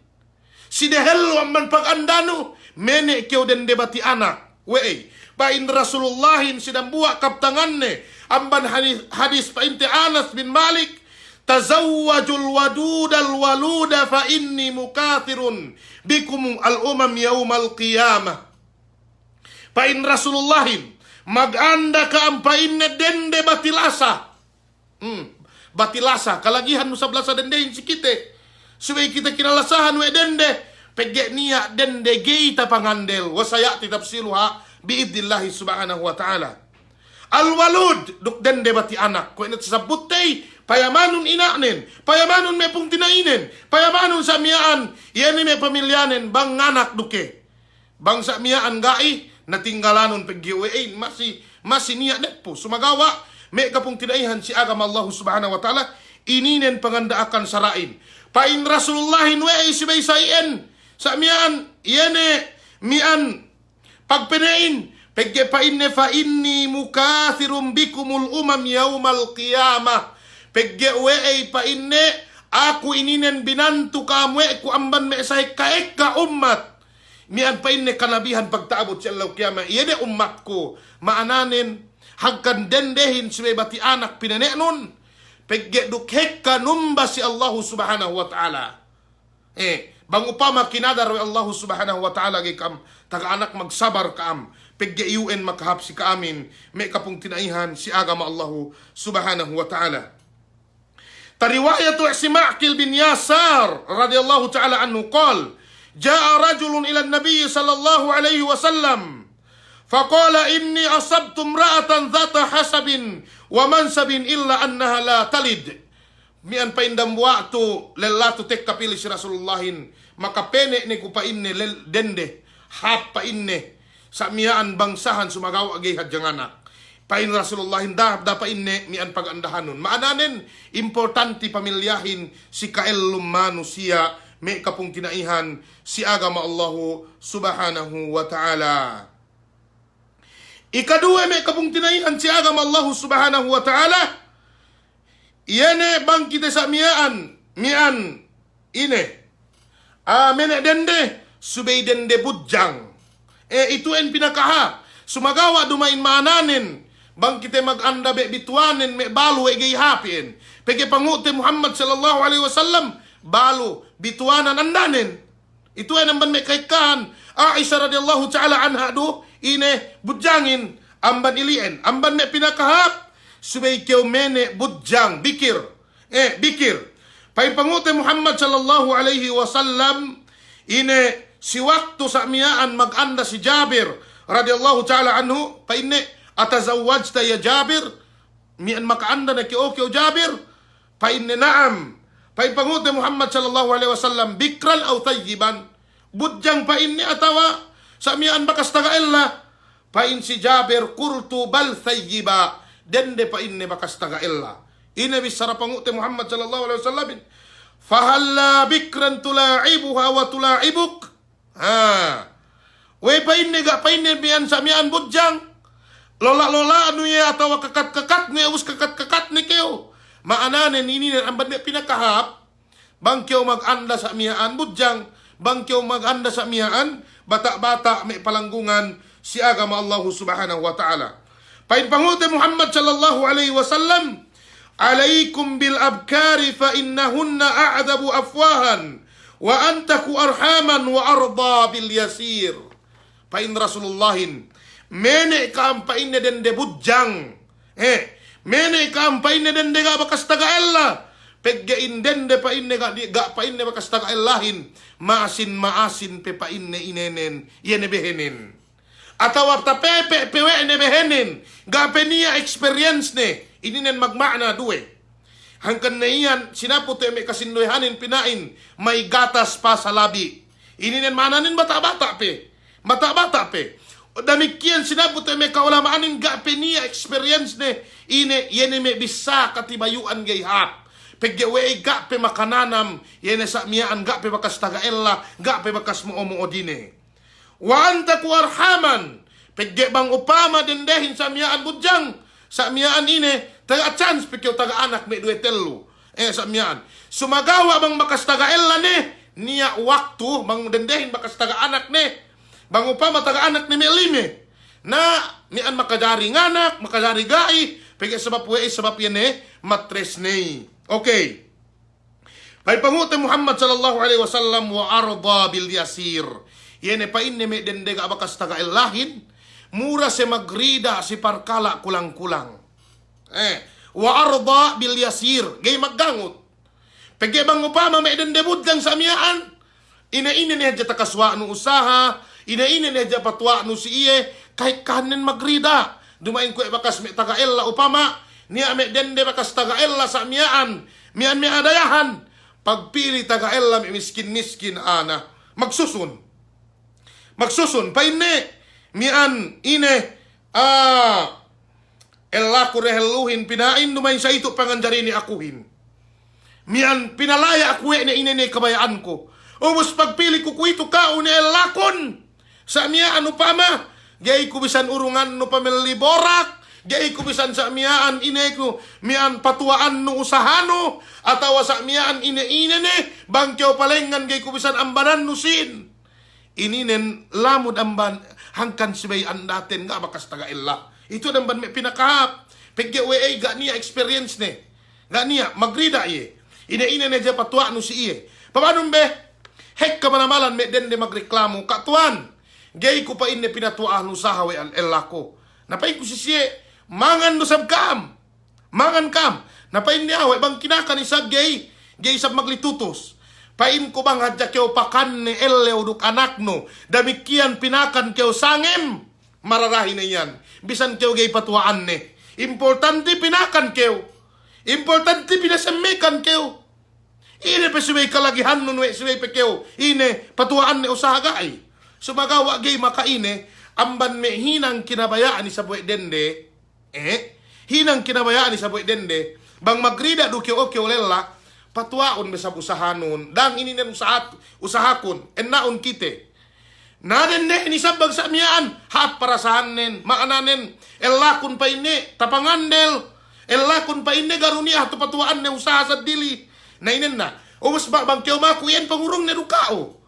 Si dehel man pagandano. Mene kayo den debati anak. Wey. Pain Rasulullahin sidambuwa kaptangan ne. Amban hadis painte Anas bin Malik. Tazawwajul wadudal waluda fa inni mukathirun bikum al-umam yaumal qiyamah. Pain Rasulullahin maganda ka ang painne dende batilasa. Batilasa kalagihan mo sa blasa dendehin si kite. Suway kita kinalasahan we dende pegge niya dende geita pangandel wasayati tafsiluha biidnillahi subhanahu wa ta'ala. Al-walud duk dende bati anak ko inat sa butay payamanun inanen, payamanun me pung tinainen, payamanun sa miyaan, yan me pamilyanen, bang anak duke. Bang sa miyaan gai, natinggalanon paggiwein, masi niya po. Sumagawa, me kapung tinaihan si agama Allah subhanahu wa ta'ala, ininen pangandaakan sarain. Pain Rasulullahin we sibay sayen, sa miyaan, yene, mian, pagpinein, pegge painne fa inni mukathirum bikumul umam yaumal qiyamah. Pegge uwe ay painne, ako ininen binantu kamwe, ku amban me say kaek ka ummat. Mian painne kanabihan pagtaabot si Allah kiyama, yede ummat ko, maananin, hagkan dendehin siwe bati anak pinanenon, pegge dukhek ka numba si Allah subhanahu wa ta'ala. Bang upama kinadar wa Allah subhanahu wa ta'ala, gikam, taga anak magsabar kaam, pegge iuen makahap si kaamin, may kapung tinaihan si agama Allah subhanahu wa ta'ala. Riwayatu Ma'qil bin Yasar radhiyallahu ta'ala anhu qala jaa rajulun ila an-nabiy sallallahu alaihi wasallam faqala inni asabtu imra'atan dhata hasabin wa mansabin illa annaha la talid. Mian paindam waktu lelatu tek kapili si Rasulullahin makapene ni kupainne dende hap painne sa miyaan bangsahan sumagaw agay hadjangana. Pain Rasulullahin da painne mian pagandahanon. Maananen importante pamilyahin si kaelum manusia may kapung tinaihan si agama Allah subhanahu wa ta'ala. Ikadua may kapung tinaihan si agama Allah subhanahu wa ta'ala. Yene bang kita sa mian ine. Mene dende subay dende budjang. Itu en pinakaha. Sumagawa dumain maananen. Bang kita maganda be bituanen me balu e gayhapin. Pege pangute Muhammad sallallahu alaihi wasallam balu bituanan andanen. Itu ay namban me kaikahan. Aisyah radhiyallahu ta'ala anha do ine budjangin amban ilien. Amban me pinakahap subay kew mene budjang bikir. Bikir. Pay pangute Muhammad sallallahu alaihi wasallam ine si waktu sa miyaan maganda si Jabir radhiyallahu ta'ala anhu paine atazawwajta ya Jabir mian makaanda na kiyo Jabir painne naam pain pangute Muhammad sallallahu alaihi wasallam bikran aw tayyiban budjang painne atawa sa mian bakas tagaella pain si Jabir qultu bal tayyiba dende painne bakas tagaella ina bisara pangute Muhammad sallallahu alaihi wasallam fahalla bikran tula'ibuha wa tula'ibuk we painne ga painne mian sa mian budjang lola-lola ano ya atawa kakat-kakat ni awus kakat-kakat ni keo. Maananen ini ang banda pinakahap bang keo mag-anda sa miyaan budyang bang keo mag-anda sa miyaan bata-bata may palanggungan si agama Allah subhanahu wa ta'ala. Pain panguti Muhammad sallallahu alaihi wasallam, alaikum bil abkari fa innahunna a'dabu afwahan wa antaku arhaman wa arda bil yasir. Pain Rasulullahin mene kampain na dende budyang. Mene kampain na dende ga bakas taga-ella. Pegga indende pa inne ga pa inne bakas taga-ellahin. Maasin pe pa inne inenen yene behenen. Atawa ta pepe pewe ne behenen. Ga pe niya experience ne. Ininen magmana duwe. Hangkan na iyan sinapot may kasindoyhanin pinain. May gatas pa sa labi. Ininen mananin bata-bata pe. Mata-bata pe. Damikian sinabot ay may kaulamaanin ga pe niya experience ne ine yene me bisa katibayuan gayhap pegyawe ga pe makananam yene sa miyaan ga pe bakas tagaella ga pe bakas mo dine wa anta kuarhaman pegge bang upama dendehin sa miyaan budyang sa miyaan ine taga chance pekyo taga anak me duetelo sa miyaan sumagawa bang bakas tagaella ne niya waktu bang dendehin bakas taga anak ne bang upama taga-anak ni Melime na nian makadari nganak, makadari gai, pagka sabab yan matres ne. Okay. Pay panguti Muhammad sallallahu alaihi wasallam wa arda bil yasir. Yene pa inne me dende ga bakas taga-elahin, mura se magrida si parkala kulang-kulang. Wa arda bil yasir, gay maggangot. Pagka bang upama me dende budgang sa amiyaan, ina-ina niya jata kaswa no usaha, ina-ina niya patwa no si iye, kahit kanin magrida. Dumain ko bakas may taga-ella upama, niya may dende bakas taga-ella sa miyaan, miyan may adayahan. Pagpili taga-ella may miskin-miskin ana. Magsusun. Pa ine, miyan ine, ella ko reheluhin pinain, dumain sa ito panganjari ni akuhin. Miyan pinalaya akuwe na ine kabayaan ko. Umos pagpili ko ito ka, une lakon. Sa miya ano pa ma? Gay ko bisan urungan no pamiliborak. Gay ko bisan sa miyaan ine ko. Miyaan patuaan no usahano. Atawa sa miyaan ine-ine ne. Bangkyaw palengan gay ko bisan ambanan no sin. Ininen lamod amban. Hangkan sibay andaten nga bakas taga-illa. Ito namban may pinakahap. Pagyawe ay ga niya experience ne. Ga niya magrida iye. Ine-ine ne dya patuwa no si iye. Paano be? Hek ka manamalan me dende magreklamo. Katuan. Gay ko pa inne pinatuaan usaha we al-elako. Napay ko siya, mangan no sab kam. Mangan kam. Napay niya, bang kinakan ni sab gay. Gay sab maglitutos. Pain ko bang hadya kyo pakan ni elew duk anak no. Damikian pinakan kyo sangem. Mararahin na yan. Bisan kyo gay patuaan ni. Importante pinakan kyo. Importante pinasamikan kyo. Ine pa siway kalagihan nun we siway pa kyo. Ine patuaan ni usaha gay. Sumagawa gay makaine, amban me hinang kinabayaan ni sa buhay dende, hinang kinabayaan ni sa buhay dende, bang magrida do kyo lela, patuaon me sa usahanon, dang ininen usahakon, naon kite. Nadende ni sabag sa miyaan, hat para sa hanen, maananen, elakon pa ini, tapangandel, elakon pa ini, garunia, to patuaan ni usaha sa dili, na inen na, umus ba bang kyo makuyen pangurong ni rukao,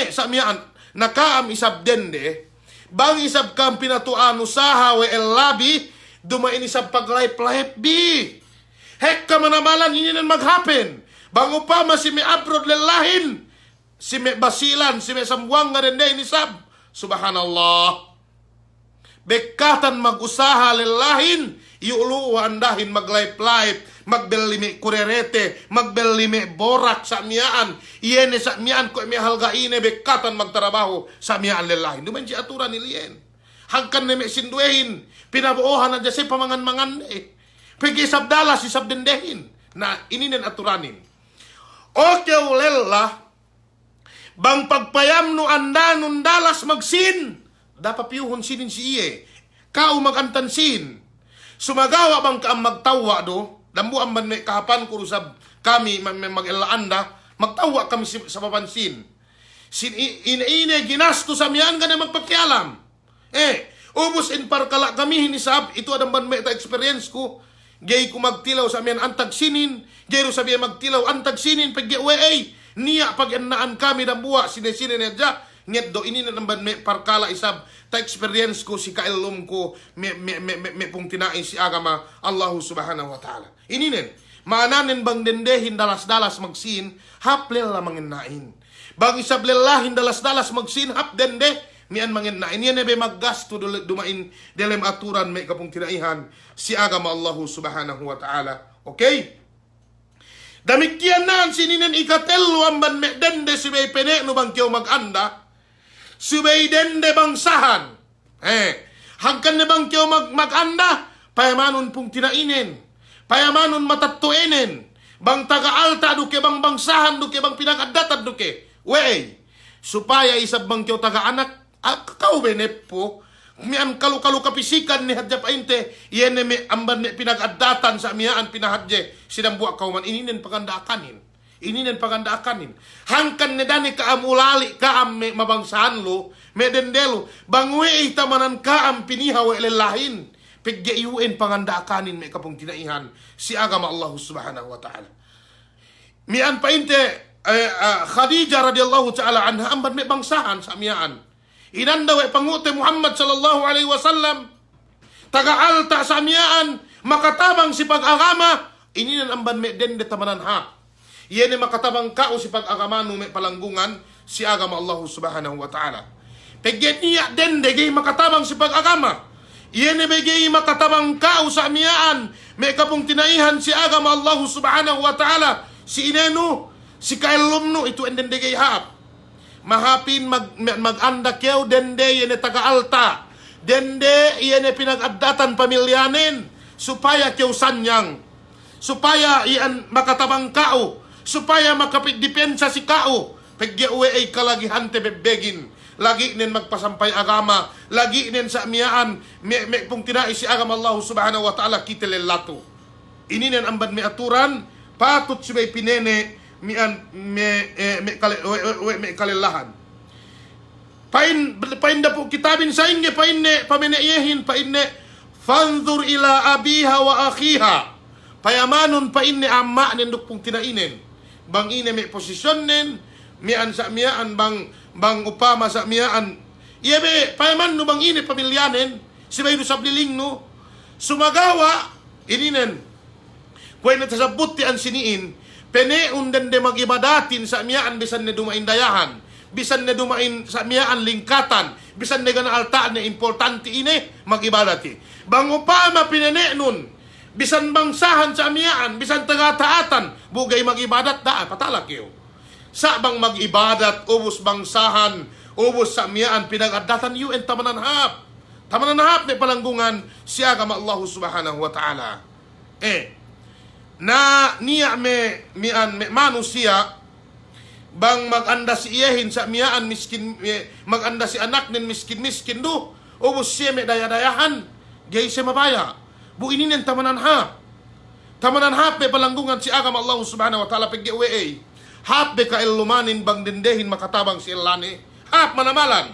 sa miyaan, nakaam isab dende, bang isab kam pinatuan usaha we el labi, dumain isab paglayp-layp bi. Hek ka manamalan hindi na maghapen. Bang upama si may abroad lelahin, si may basilan, si may sambuang nga dende inisab. Subhanallah. Bekatan mag-usaha lelahin, iulu andahin maglayp-layp, magbelimi kurerete, magbelimi borak sa miyaan, iyene sa miyaan ko may halgaine bekatan magtrabaho sa miyaan lelahin. Duman si aturan niliyen. Hangkan na may sinduehin, pinabuohan na dyan pamangan-mangan Pagi sabdala si sabdendehin na ininen aturanin. Okay ulela, bang pagpayam no andanon dalas magsin, dapat piyuhon sinin si iye, kao magantansin. Sumagawa bang kaam magtawa do, dambu ang man may kahapan ko rusab kami mag-ilaanda, magtawa kami sa papansin. Ine ginasto sa miyan ka na magpakialam. Ubos in parkala kami hinisab, ito adang banme ta experience ko. Gay ko magtilaw sa amin antag sinin, gay ro sabi magtilaw antag sinin, pag niya pag naan kami ng buwa, sinesinin na dya, nget do ini na naman may parkala isab, ta experience ko si kailom ko, may pong tinain si agama, Allahu subhanahu wa ta'ala. Ininin, maananin bang dendehin dalas-dalas magsin, haplel la mangin nain. Bang isab lelahin dalas-dalas magsin, hap dende, mian mangin nain. Yan ebe maggasto dumain delem aturan may kapong tinaihan, si agama Allahu subhanahu wa ta'ala. Okay? Damikian na ang sininin ikatelo ang ban me dende subay pene no bang kiyo maganda, subay dende bangsahan. Hangkan na bang kiyo maganda, payamanon pong tinainin, payamanon matatuinin, bang taga-alta duke bang bangsahan duke bang pinakadatan duke. Supaya isab bang kiyo taga-anak, kakaw benep po, mian kalu-kalu kapisikan ni hadya painte, yan may amban may pinag-adatan sa miyaan pinahadye, sidang buwak kauman, ininin pagandakanin. Ininin pagandakanin. Hangkan ni dani kaamulali kaam may mabangsahan lo, may dendelo, bangwe itamanan kaam pinihaw ilalahin, pigyayuin pagandakanin may kapong tinaihan, si agama Allah subhanahu wa ta'ala. Mian painte, Khadijah radiyallahu ta'ala anha, amban may bangsahan sa miyaan. Inandaw pangute Muhammad sallallahu alaihi wasallam, taga-alta sa amyaan, makatabang si pag-agama, ininan amban me dende tamanan ha. Yene makatabang kao si pag-agama no me palanggungan, si agama Allah subhanahu wa ta'ala. Pegget niya dende gay makatabang si pag-agama. Yene begay makatabang kao sa amyaan, me kapong tinaihan si agama Allah subhanahu wa ta'ala, si ineno, si kailumno, ito endende gay hap. Mahapin mag-anda kyaw, dende yene taga-alta, dende yene pinag-adatan pamilyanin, supaya kyaw sanyang, supaya iyan makatabang kao, supaya makapigdepensa si kao, pagyawe ay kalagihan te bebegin, lagi nin magpasampay agama, lagi nin sa amiyaan, may pong tinai si agama Allah subhanahu wa ta'ala kitililato. Ininin ang ban may aturan, patut si may pinene, mian me kalilahan. Pain da po kitabin sa inyo, pain ne pameneyehin, pain ne fanzur ila abiha wa akhiha, payamanon pain ne amma nindok pong tinainin, bang ine may posisyon nin, mian sa miyaan bang upama sa miyaan, iyabe payaman no bang ine pamilyanin, si may sabliling no, sumagawa, ininen, pwede na tasabot ti an siniin, peneun dende mag-ibadatin sa miyaan bisan na dumain dayahan, bisan na dumain sa miyaan lingkatan, bisan na ganaaltaan na importante ine mag-ibadati. Bang upama pinene nun, bisan bangsahan sa miyaan, bisan tagataatan, bugay mag-ibadat daan, patalakyo. Sa bang mag-ibadat, ubos bangsahan, ubos sa miyaan, pinag-adatan yun, tamananhap. Tamananhap may palanggungan, siya agama Allah subhanahu wa ta'ala. Na niya me manusia bang maganda si iyahin sa miyaan miskin, maganda si anak nin miskin do, ubos siya me daya-dayahan, gay siya mabaya, buinin yung tamanan hap me palanggungan si agama Allah subhanahu wa ta'ala paggiwe hap be kailumanin bang dendehin makatabang si ilani, hap manamalan,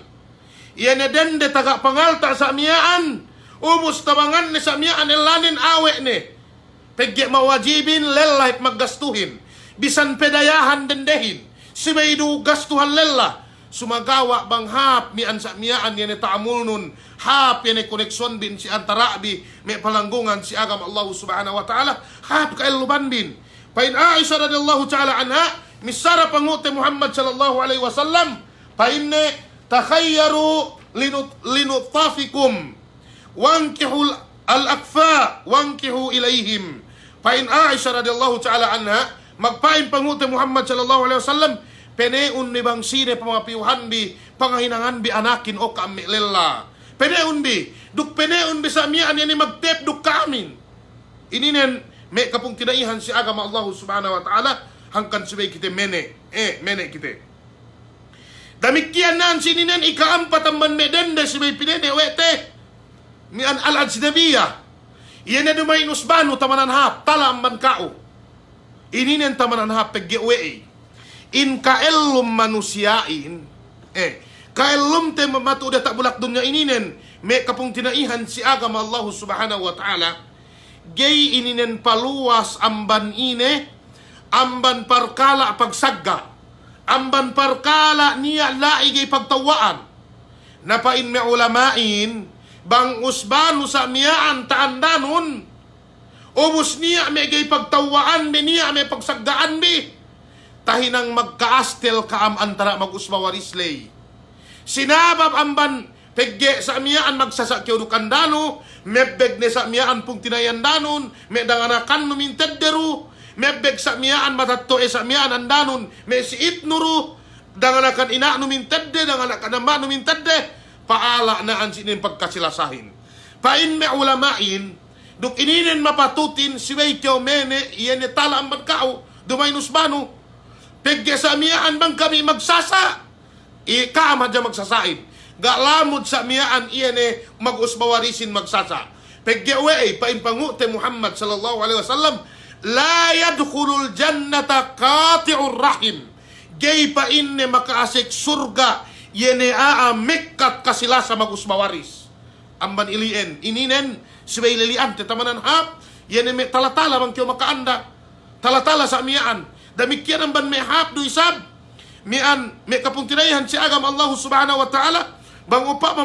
iyan na dende taga pangalta sa miyaan, ubos tabangan ni sa miyaan ilanin awe ni, pegge mawajibin lellah maggastuhin, bisan pedayahan dendehin, sibaydu gastuhan lellah, sumagawa bang hap mian sa miyaan yan taamul nun, hap yan koneksyon bin si antarabi, may palanggungan si agam Allah subhanahu wa ta'ala, hap kailuban bin. Pain Aisha radiyallahu ta'ala anha, misara pangute Muhammad sallallahu alaihi wasallam, pain takhayyaru linutafikum, wankihul al-akfa, wankihu ilayhim. Pain Aisha radiyallahu ta'ala anha, magpain pangute Muhammad sallallahu alaihi wasallam, peneun ni bang sine pamapiuhan bi, pangahinangan bi anakin o kaamilela. Peneun bi, duk peneun bi sa miyaan yan magtep duk kaamin. Ininen, may kapong tinaihan si agama Allah subhanahu wa ta'ala, hangkan subay kite mene kite. Damikian naan sininen ikaampat ang manmedende subay pinene wete, mian al-ajnabiyah, iyan na dumayin usbano tamanan hap, tala ang mankao. Ininen tamanan hap, paggiwe in kaelum manusiain, Kailum te mamatu da tak bulak dunya ininen, me kapung tinaihan si agama Allah subhanahu wa ta'ala, gay ininen paluwas amban ine, amban parkala pagsagga, amban parkala niya lai gay pagtawaan. Napain me ulamain, bang usbanu sa miyaan taandanon, ubus niya me gay pagtawaan, me niya me pagsaggaan be, tahinang magkaastel kaam antara mag-usbawarislay. Sinabab amban pegge sa miyaan magsasakyaw dukandano, mebbeg ne sa miyaan pung tinayandanon, me danganakan numintedderu, mebbeg sa miyaan matatto sa miyaan andanon, me si itnuru, danganakan ina numintedde, danganakan ama numintedde, paala na ang sinin pagkasilasahin. Pain me ulamain, duk ininin mapatutin, siway kyaw mene, iyan tala ang bagkao, dumaynus bano, pegge sa miyaan bang kami magsasa, ikama dyan magsasain. Galamod sa miyaan iyan mag-usbawarisin magsasa. Peggewe paimpangu te Muhammad sallallahu alaihi wasallam, la yadkhulul jannata qati'ur rahim. Gay pa inne makaasik surga yene mekkat kasilasa mag-usbawaris. Amban ilien ininen siway lilian te tamanan hap yene me talatala bang kyo makaanda. Talatala sa miyaan. Damikyan amban me hap do isab. Mian me kapung tinayan si agam Allah subhanahu wa ta'ala, bang upama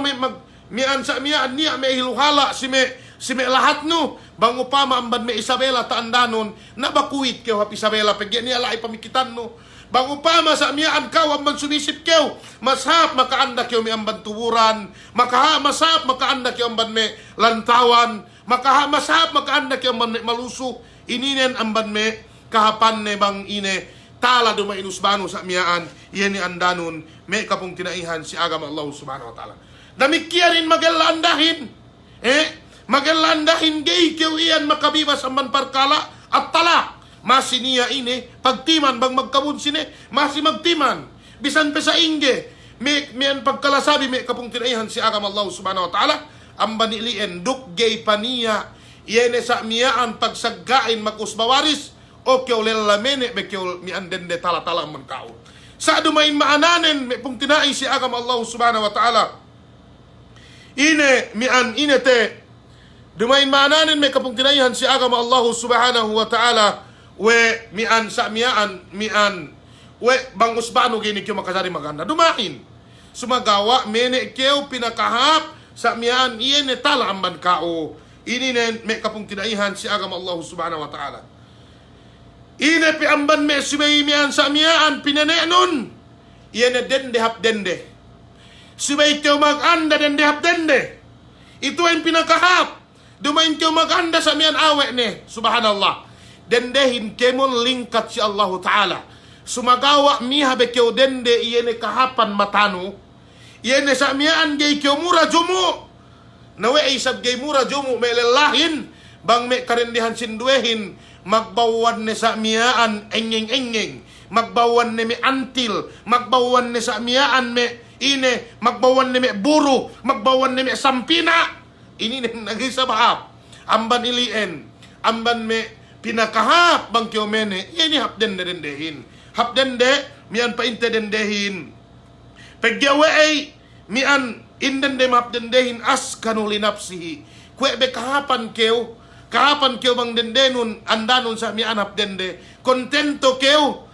mian sa mian niya me hiluhala si me lahat no, bang upama amban me Isabela taandanon na bakuit kyo hap Isabela pegyan niya lai pamikitan no, bang upama sa mian kaw amban sumisip kyo mashap makaanda kyo me amban tuburan, masap makaanda kyo amban me lantawan, masap makaanda kyo amban me maluso, ininen amban me kahapan ne bang ine tala dumay inusbano sa miyaan, iyan ni andanon, may kapong tinaihan si agam Allah subhanahu wa ta'ala. Damikya rin magalandahin, magalandahin gay kiyo iyan makabibas ang manparkala at tala, masi niya ini, pagtiman bang magkabun sine, masi magtiman, bisan pa sa ingge, may pagkalasabi, may kapong tinaihan si agam Allah subhanahu wa ta'ala, ang banilien, duk gay pa niya, iyan sa miyaan pagsaggain mag-usbawaris, o kyo lelamene be kyo mi anden de tala-tala man kao. Sa dumain maananen me pung tinai si agam Allah subhanahu wa ta'ala. Ine te dumain maananen me kapung tinaihan si agam Allah subhanahu wa ta'ala we mian sa mian we bang usbano gini kyo makasari maganda. Dumain sumagawa mene kyo pinakahap sa mian iene tala man kao. Ininen me kapung tinaihan si agam Allah subhanahu wa ta'ala. Ine pi amban me sumayimian sa miyaan pinanenon. Iyan dende hap dende. Subay kayo mag-anda dende hap dende. Ito ay pinakahap. Dumain kayo mag-anda sa miyan awe ne. Subhanallah. Dendehin kemon lingkat si Allah Ta'ala. Sumagawa miha be kayo dende iyan kahapan matano. Iyan sa miyaan gay kayo mura jumu. Nawe isab gay mura jumu may lalahin. Bang me karindihan sinduehin. Magbawan ni sa miyaan engeng-engeng, magbawan ni me antil, magbawan ni sa miyaan me ine, magbawan ni me buro, magbawan ni me sampina. Ini nagisabahap, amban ilien, amban me pinakahap bang kyo mene, ini hapdende dendehin, hapdende mian painte dendehin, pegyawe ay mian indende mapdendehin askanu linapsihi, kwe be kahapan kyo. Kahapan kyo bang dendenon andanon sa mi anap dende kontento kyo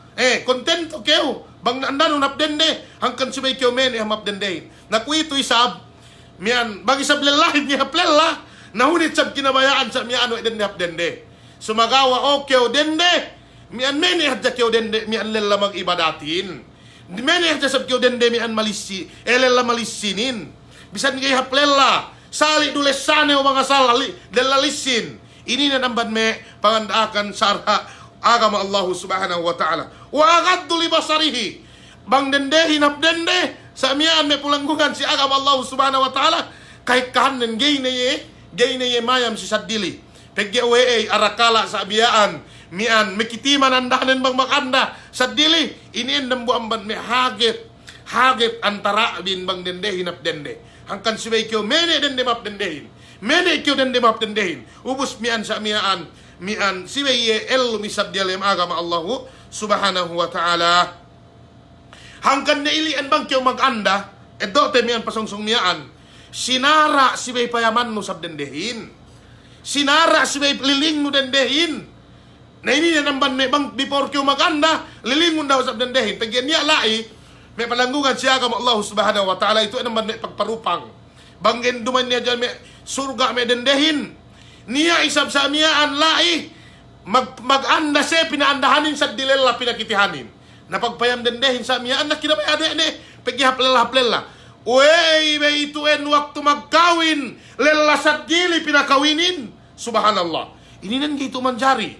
bang andanon hap dende hangkan subay kyo men hamap dende nakuito isab mian bagi sab lelahin niya plela nahunit sab kinabayaan sa mi ano dende hap dende sumagawa o kyo dende mian meni hadja kyo dende mian lela mag ibadatin meni hadja sab kyo dende mian malisi lela malisinin bisan gay hap lela sali dules sane o mga salali delalisin. Ini na namban me pangandakan sarha agama Allah subhanahu wa ta'ala. Wa agaddu li basarihi. Bang dendehin hap dende sa miyaan me pulanggungan si agama Allah subhanahu wa ta'ala. Kahit kahanan gay na ye mayam si sadili. Pegge uwe arakala sa abiyaan. Mian mekitiman andahanan bang makanda sadili. Ini nambu amban me hagit antara bin bang dendehin hap dende. Hangkan subay kyo mene dende map dendehin. Mene kyo dende map dendehin. Ubus mian sa mian siweye el misab dialem agama Allah subhanahu wa ta'ala. Hangkan na ilian bang kyo maganda Edo te miyan pasongsong miyaan. Sinara si bay payaman no sab dendehin. Sinara si bay liling no dendehin. Na ini na namban may bang before kyo maganda, lilingon daw sab dendehin. Pagyan niya lai, may palanggungan siya kamo Allah subhanahu wa ta'ala. Ito ay naman may pagparupang. Banggen duman niya dyan may surga may dendehin. Niya isab sa miyaan lai, mag-anda siya, pinaandahanin sa dilela pinakitihanin. Napagpayam dendehin sa miyaan, nakinabayade ni, paghihaplela-haplela. Uy, may ituin waktu magkawin, lela sa dili pinakawinin. Subhanallah. Ininan gito manjari.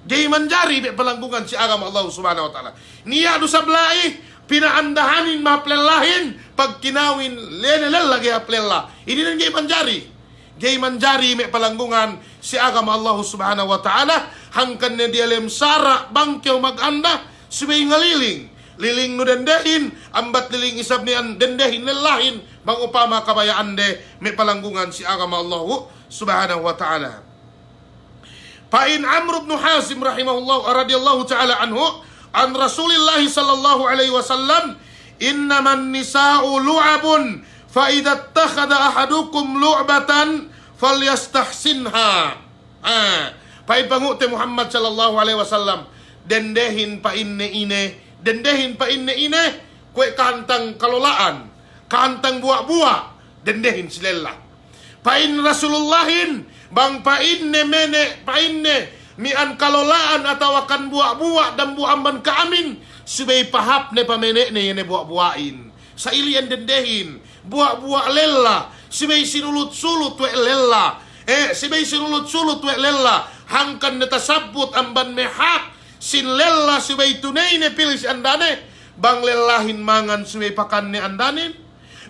Jay manjari, may palanggungan si agam Allah subhanahu wa ta'ala. Niya do sa blai, pinaandahanin maplelahin, pag kinawin, lelala gihaplela. Ininan gay manjari. Jay manjari, may palanggungan si agam Allah subhanahu wa ta'ala. Hangkan na dialem sara, bangkyaw maganda, subay ngaliling. Liling no dendehin, ambat liling isab ni an dendehin lelahin, bang upama kabayaan de, may palanggungan si agam Allah subhanahu wa ta'ala. Pain Amr ibn Hazim rahimahullah radhiyallahu ta'ala anhu an Rasulillah sallallahu alaihi wasallam, innaman nisa'u lu'abun fa idza ittakhadha ahadukum lu'batan falyastahsinha. Pain pangute Muhammad sallallahu alaihi wasallam, dendehin pa inne dendehin pa inne kue kantang kalolaan, kantang buak-buak, dendehin silela. Pain Rasulullahin bang painne mene painne mian kalolaan atau akan buak-buak dan buamban kaamin subay pahap ne pamene ne yene buak-buain sa ilian dendehin buak-buak lela subay sinulut-sulut we lela subay sinulut-sulut we lela hangkan netasabut amban mehak sin lela subay tunay ne pilis andane bang lelahin mangan subay pakan ne andanin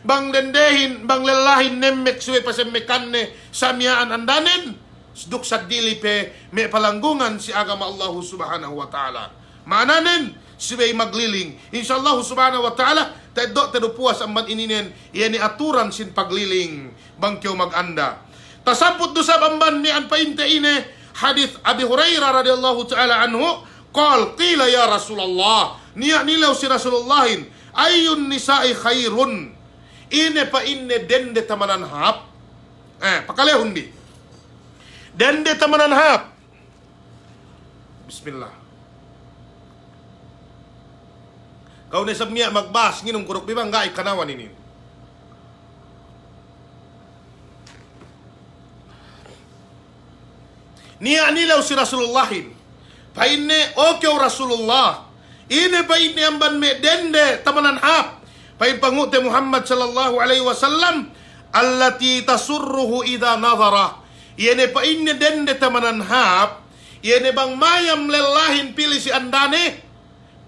bang dendehin, bang lelahin nemek suwe pasemmekan ne samyaan andanin. Seduk sadili pe may palanggungan si agama Allah subhanahu wa ta'ala. Maananin, suwe magliling. Insyaallah subhanahu wa ta'ala, tayo puas ang man ininen, iyan ni aturan sin pagliling, bangkyo maganda. Tasaput do sa bamban ni an painte ine, hadith Abi Hurairah radhiyallahu ta'ala anhu, qila ya Rasulullah, niya nilaw si Rasulullahin, ayun nisa'i khairun. Ine pa inne dende tamanan hap. Pakalehon di. Dende tamanan hap. Bismillah. Kau nesab niya magbas nginong kurok bibang ga ikanawan ini. Niya nilaw si Rasulullahin. Pa inne okyo Rasulullah. Ine pa inne amban me dende tamanan hap. Pain pangute Muhammad sallallahu alaihi wasallam allati tasurruhu idha nadhara. Iene pa inne dende tamanan hap, iene bang mayam lelahin pilih si andane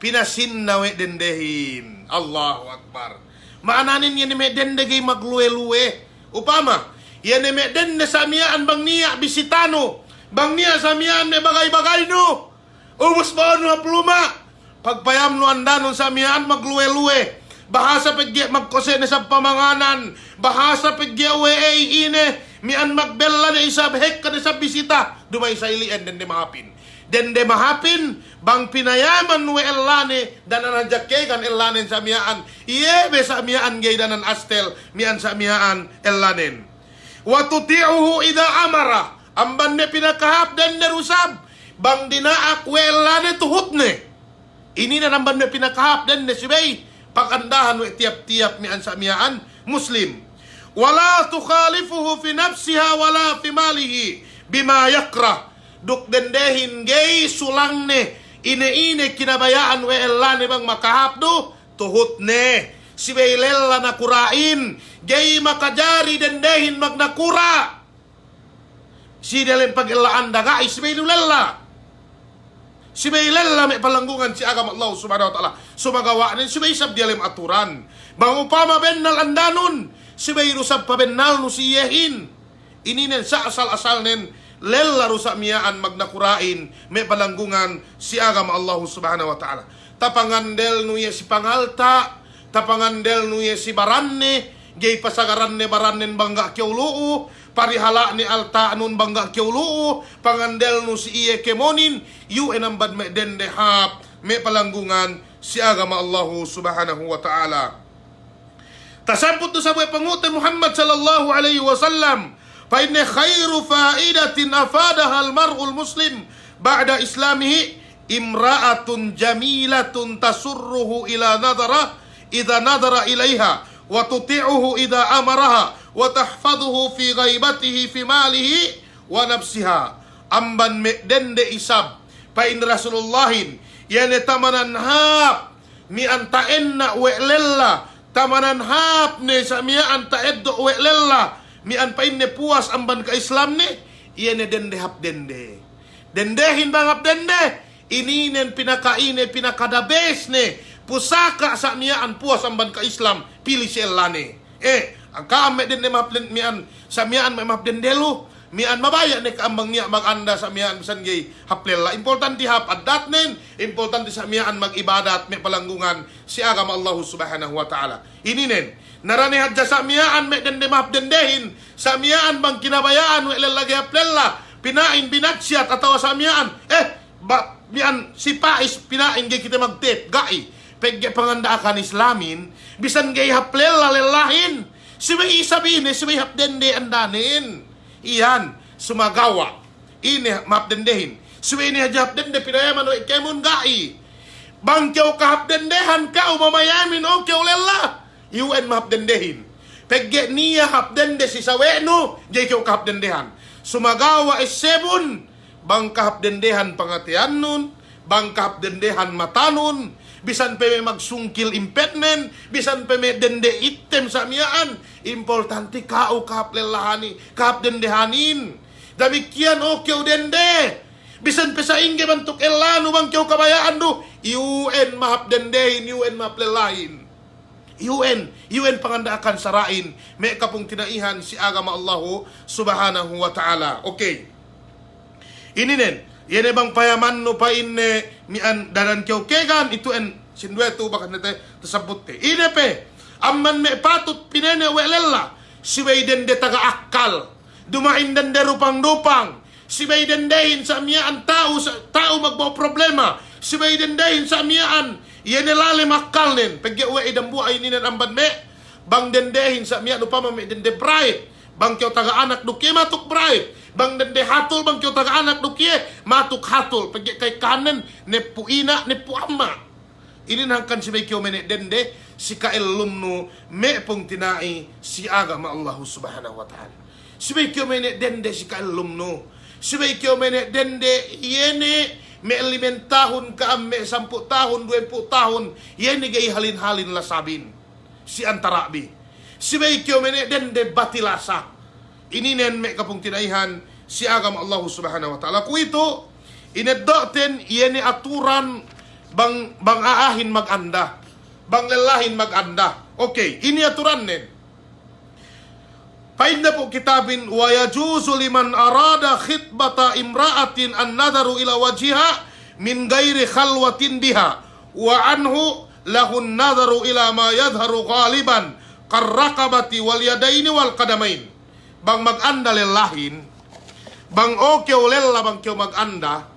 pinasin nawe dendehin. Allahu akbar. Maananin iene me dende gay magluwe-luwe. Upama, iene me dende samiyaan bang niya bisitano. Bang niya samiyaan me bagay-bagay no. Ubus ba no pluma. Pagpayam no andanon samiyaan magluwe-luwe. Bahasa pagge magkose na sa pamanganan. Bahasa pagge uwe ine. Mian magbella na isab hek ka na sa bisita. Dumay sa ilien dende mahapin. Dende mahapin. Bang pinayaman uwe elane. Danan jake kan elanen sa miyaan. Iyebe sa miyaan gay danan astel. Mian sa miyaan elanen. Watuti'uhu ida amara. Amban ne pinakahap dende rusab. Bang dinaak uwe elane tuhutne. Ini na namban ne pinakahap dende sibay. Pakandahan we tiap-tiap mian sa miyaan muslim. Wala tukhalifuhu fi nafsiha wala fi malihi bima yakrah. Duk dendehin gay sulangne ine kinabayaan we elane bang makahapdo tuhut ne. Si beilella nakurain gay makajari dendehin magnakura. Si dalam pag-elaan daga si beilella. Si Bailella may palanggungan si agam Allah subhanahu wa ta'ala. Sumagawaan si Baisab dialim aturan. Bang upama bennal andanon. Si Bairusab pa bennal no si Yehin. Ininen sa asal-asal nen. Lella rusa miyaan magnakurain. May palanggungan si agam Allah subhanahu wa ta'ala. Tapangandel nuye si pangalta. Tapangandel nuye si baranne. Gay pasagaranne barannen bangga kiauluu. Parihala ni alta anun bangga kiauluu. Pangandel nu si iye kemonin. Yu enambad me dende hap. Me palanggungan si agama Allah subhanahu wa ta'ala. Tasambut tu sa buhay pangutan Muhammad sallallahu alaihi wasallam. Fa inna khairu faidatin afadaha al-mar'ul muslim ba'da islamihi imra'atun jamilatun tasurruhu ila nadara idza nadara ilaiha wa tuti'uhu idza amaraha wa tahfaduhu fi ghaibatihi fi malihi wa nafsiha. Amban me dende isab pa in rasulullahin yani tamanan hap mi anta enna we'lella tamanan hap ne sa mi anta eddo we'lella mi an pa inne puas amban ka Islam ne yani dende hap dende dendehin bang hap dende ininen pinakaine pinakadabes ne pusaka sa mian puas amban ka Islam pilih selane ang kaame dende maplen mian sa mian may mapdendelo mian mabaya ne kaambang niya maganda sa mian bisan gay haplela importante hap adat nen importante sa mian magibadat may palanggungan si agama Allah subhanahu wa ta'ala ininen naranihad sa mian may dende mapdendehin sa mian bang kinabayaan wala lagi haplela pinain binatsyat atawa sa mian mian si pais pinain gay kita magtip gai pegge pangandaakan Islamin bisan gay haplela lelahin si may isabihin si may hapdende andanin iyan sumagawa ini mapdendehin si may ini hapdende pinayaman o ikemun gai bang kyaw kahapdendehan ka umamayamin o kyaw lela iwan mapdendehin pegge niya hapdende si saweno jay kyaw kahapdendehan sumagawa is sebun bang kahapdendehan pangatian nun bang kahapdendehan matanon bisan pa may magsungkil impedment, bisan pa may dende item sa miyaan, importante kao kahaplelahani, kahapdendehanin. Damikyan o kyaw dende, bisan pa sa ingge bantuk elano bang kyaw kabayaan do, UN mahapdendehin, UN mahaplelahin. UN pangandaakan sarain, may kapong tinaihan si agama Allah subhanahu wa ta'ala. Okay. Ininen, yan bang payaman no pa inne mian danan kyaw kegan ito en sindueto baka nete tasabot ke inepe amman me patut pinene welella si Biden de taga akal dumain dan de rupang si Biden dehin sa mian tao magbaw problema si Biden dehin sa mian yan lalim akal nen pagge we idam buay ninan amban me bang dendehin sa mian upama me dende bright bang kyaw taga anak duki matuk bright bang dende hatul bang kyo taga anak dukie matuk hatul pagi kay kanen ne puina ne puama ini nangkan si kyo mene dende si kaelumno me pong tinai si agama Allah subhanahu wa ta'ala si kyo mene dende si kaelumno si kyo mene dende yene me 5 tahun ka me 10 tahun 20 tahun yene gay halin-halin lasabin si antarabi si kyo mene dende batilasa ininen me kapong tinaihan si agama Allah subhanahu wa ta'ala. Kung ito, ineddoten, iyan ni aturan bang aahin maganda. Bang lelahin maganda. Okay, ini aturan nen. Pain na po kitabin, وَيَجُوزُ لِمَنْ أَرَادَ خِطْبَةَ إِمْرَأَةٍ النَّذَرُ إِلَى وَجْهِهَا مِنْ غَيْرِ خَلْوَةٍ بِهَا وَعَنْهُ لَهُ النَّذَرُ إِلَى مَا يَظْهَرُ غَالِبًا كَالرَّقَبَةِ وَالْيَدَيْنِ وَالْقَدَمَيْنِ bang maganda lelahin, bang okyo lela bang kyo maganda,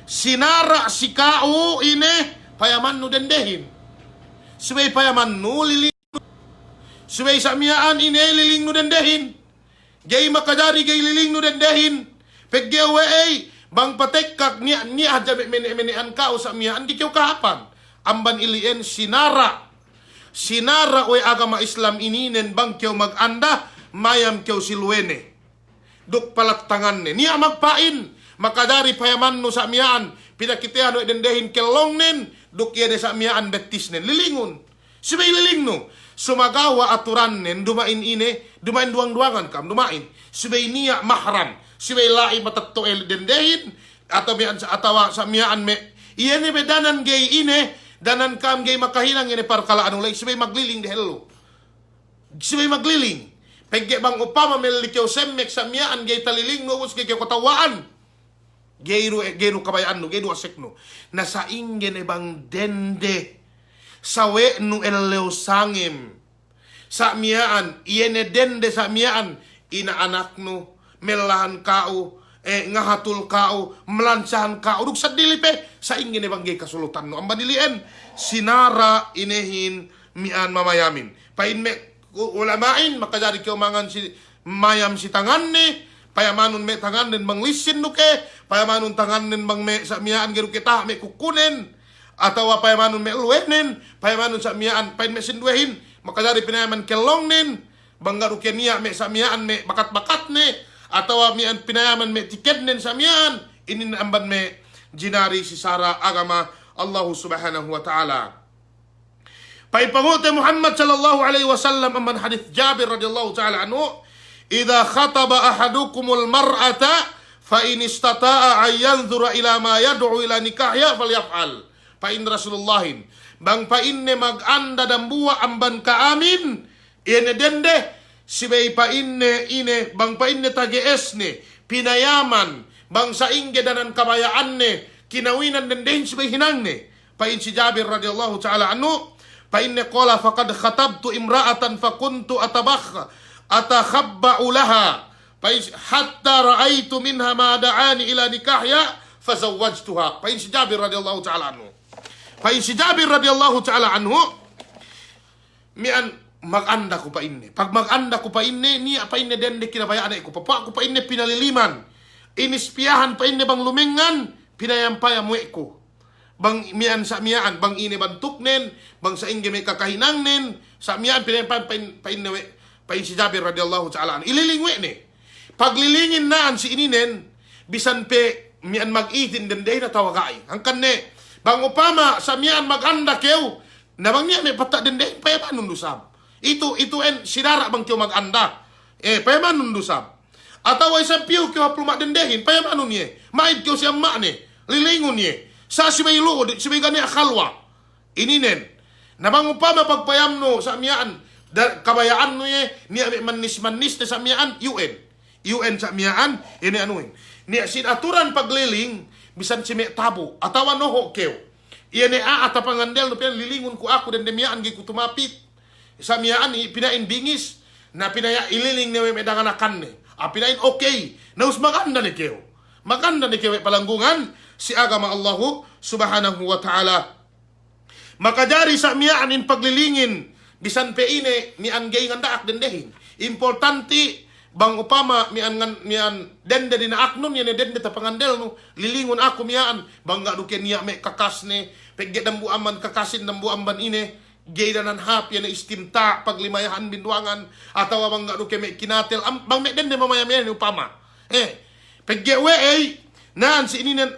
sinara si kao ine payaman no dendehin. Suway payaman no liling, suway sa miyaan ine liling no dendehin. Gay makadari gay liling no dendehin. Peggewe ay bang patekkak niya hadjabe mene kao sa miyaan di kyo kahapan. Amban ilien sinara we agama Islam ininen bang kyo maganda mayam kyaw silwene duk palattangan ne niya magpain makadari payaman no sa miyaan pinakitihan no dendehin kelong nen duk yede sa miyaan betis nen lilingon sibay liling no sumagawa aturan nen dumain duang-duangan kam dumain sibay niya mahram sibay lai matatto el dendehin atau miyan sa atawa sa miyaan me iyan ni bedanan gay ine danan kam gay makahinang ine parkalaan ulay sibay magliling de hello sibay magliling pegge bang upama melikyaw semmek sa miyaan gay taliling no us gay katawaan gayro kabayaan no gayro asek no nasa ingen bang dende sawe no ellew sangim sa miyaan iene dende sa miyaan inaanak no melahan kao ngahatul kao melansahan kao duk sa dilipe sa ingen bang gay kasulutan no amba dilien sinara inehin mian mamayamin pain me ulamain makajari kyo mangan si mayam si tangan ni payamanon me tangan nin bang lisin no ke payamanon tangan nin bang me sa miyaan giru kita me kukunin atau payamanon me luwenin payamanon sa miyaan pain me sinduehin makajari pinayaman kelong nin bang garu niya me sa miyaan me bakat-bakat ni atau miyaan pinayaman me tiket nin sa miyaan ini amban me jinari si sara agama Allah subhanahu wa ta'ala. Paipangote Muhammad sallallahu alaihi wasallam amban hadith Jabir radhiyallahu ta'ala anhu, "Idza khataba ahadukumul mar'ata fa in istata'a ay yanzura ila ma yad'u ila nikahya falyaf'al." Pa in Rasulullahin, bang pa inne maganda dambua amban ka amin, ine dende sibay pa inne ine bang pa inne tageesne pinayaman bang sa ingge danan kabayaan ne kinawinan denden sibay hinangne. Pa in si Jabir radhiyallahu ta'ala anhu, fa inna qala faqad khatabtu imra'atan fakuntu atakhabba'u laha hatta ra'aytu minha ma da'ani ila nikahya fazawwajtuha. Pa in si Jabir radhiyallahu ta'ala anhu, pa in si Jabir radhiyallahu ta'ala anhu mian maganda ko pa inne pag maganda ko pa inne niya pa inne dende kinabayaan ko papa ko pa inne pinaliliman inispiyahan pa inne bang lumingan pinayampaya muwe ko bang mian sa miyaan bang ini bantuk nen bang sa ingge may kakahinang nen sa miyaan pain si Jabir radhiyallahu ta'ala ililingwe ni paglilingin naan si ininen bisan pe mian mag-itin dende na tawagay hangkan ne bang upama sa miyaan maganda kew na bang niya may pata dende payaman nundusab itu en sinara bang kew maganda payaman nundusab atau isang piw kew haplumak dendehin payaman nun niya maid kew siyang ma ni lilingon niya sa sibay luod, sibay gani akalwa. Ininen. Nabang upama pagpayam no sa miyaan, kabayaan no niya manis-manis na sa miyaan, UN sa miyaan, ini anuin. Niya sinaturan pagliling, bisan si me tabo, atawan no ho kew. Iyan ata pangandel, no lilingon ko ako, dan miyaan, gi ko tumapit. Sa miyaan, pinain bingis, na pinaya ililing niya may danganakan ni. Pinain okay, naus maganda ni kew. Maganda ni kew palanggungan, si agama Allahu subhanahu wa ta'ala. Makajari sa miyaan in paglilingin, bisan pe ine, mian gay ngandaak dendehin. Importanti, bang upama, mian dende din aknon, yan dende tapangandel, no? Lilingon ako miyaan, bang nga duken niya may kakas ni, pegge dambu aman kakasin dambu amban ine, gay danan hap, yan istimta, paglimayahan binduangan, atawa bang nga duken may kinatel, bang may dende mamayamayan, upama. Pegge naan si ininen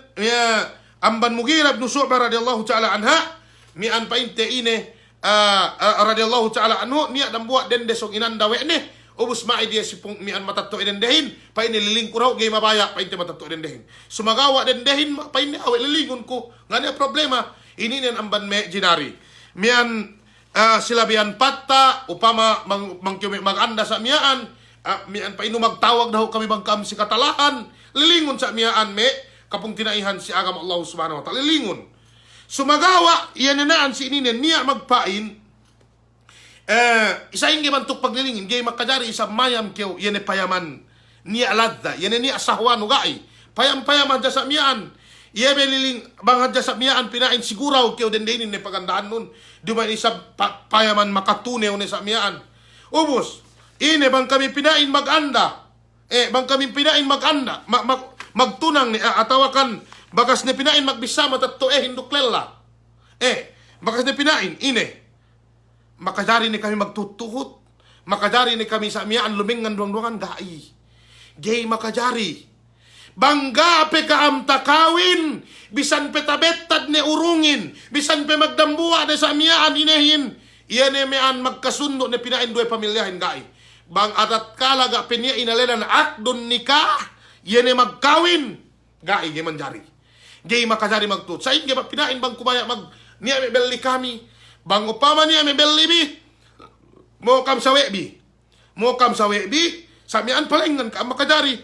amban Mughirah bin Syu'bah radhiyallahu ta'ala anha mian painte ine radhiyallahu ta'ala anhu niya dambuat dende song inanda we ne ubus ma dia si pung mian matato dendehin paine liling kuraw gay mabaya painte matato dendehin sumagawa dendehin paine awe lilingon ko ngani problema ininen amban me jinari mian silabian patta upama mangkyumi maganda sa miyaan mian paino magtawag daw kami bangkam si katalahan lilingon sa miyaan me kapung tinaihan si agama Allah subhanahu wa ta'ala lilingon sumagawa iyan naan si ininen niya magpain isa ingi mantuk paglilingin gay makajari isa mayam kew yan payaman niya ladda yan niya asahwan ugai payam-payaman dya sa miyaan iya liling bang dya sa miyaan pinain siguraw kew dendenin ni pagandaan nun duman isa payaman makatunew ni sa miyaan ubos ine bang kami pinain maganda bang kami pinain maganda, magtunang ni atawakan, bakas ni pinain magbisama tatto hinduklela. Bakas ni pinain, ine. Makadari ni kami magtutuhot. Makadari ni kami sa miyaan lumingan duang-duangan, gai. Gay makadari. Bangga pe kaam takawin, bisan pe tabetad ni urungin, bisan pe magdambua ni sa miyaan inehin, iyan e mean magkasundo ni pinain duwe pamilyahin, gai. Bang atat kalaga pinya inalenan akdun nikah yene magkawin gai ge manjari gay makajari magtut sa inge pinain bang kumaya mag niya may belli kami bang upama niya may belli bi mo kam sa webi sa mian palengan ka makajari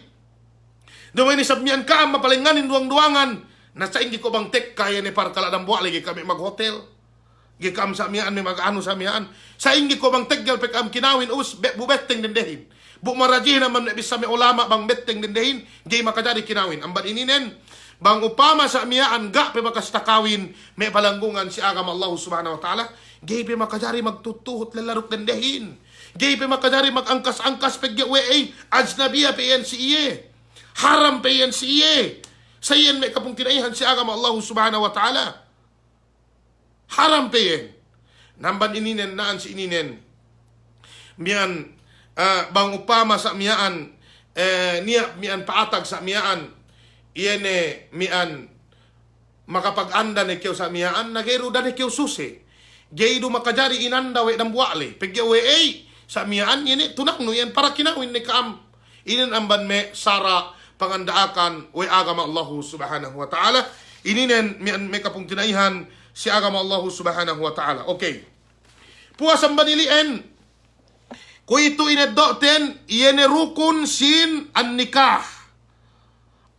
dumay ni sabmian ka mapalenganin duang-duangan na sa inge ko bang tek kaya ni par kala dambuwa lagi kami mag hotel gikam sa miyaan may mag-ano sa miyaan sa ingi ko bang tegal pek am kinawin us bubeteng dendehin bu marajihin naman bisa may ulama bang beteng dendehin gay makadari kinawin amban ininen bang upama sa miyaan ga pe makastakawin may palanggungan si agama Allah subhanahu wa ta'ala gay pe makadari magtutuhot lalarok dendehin Gay pa makajari mag-angkas-angkas pagya weay. Ajnabiya pa yan si iye. Haram pa yan si iye. Sa iyan may kapong tinaihan si agama Allah subhanahu wa ta'ala. Haram pa yan. Namban ininen naan si ininen. Miyan, bang upama sa miyaan, niya miyan paatag sa miyaan. Iyan miyan makapag-anda ni kiyo sa miyaan, nagero da ni kiyo susi. Gay do makajari inanda we ng buwali. Pagya we sa miyaan, yan tunak no yan para kinawin ni kaam. Inin amban me sara pangandaakan we agama Allah subhanahu wa ta'ala. Ininen may kapong tinaihan si agama Allah subhanahu wa ta'ala. Okay. Puwas ang banilien. Kung ito inaddoten, iyan rukun sin an nikah.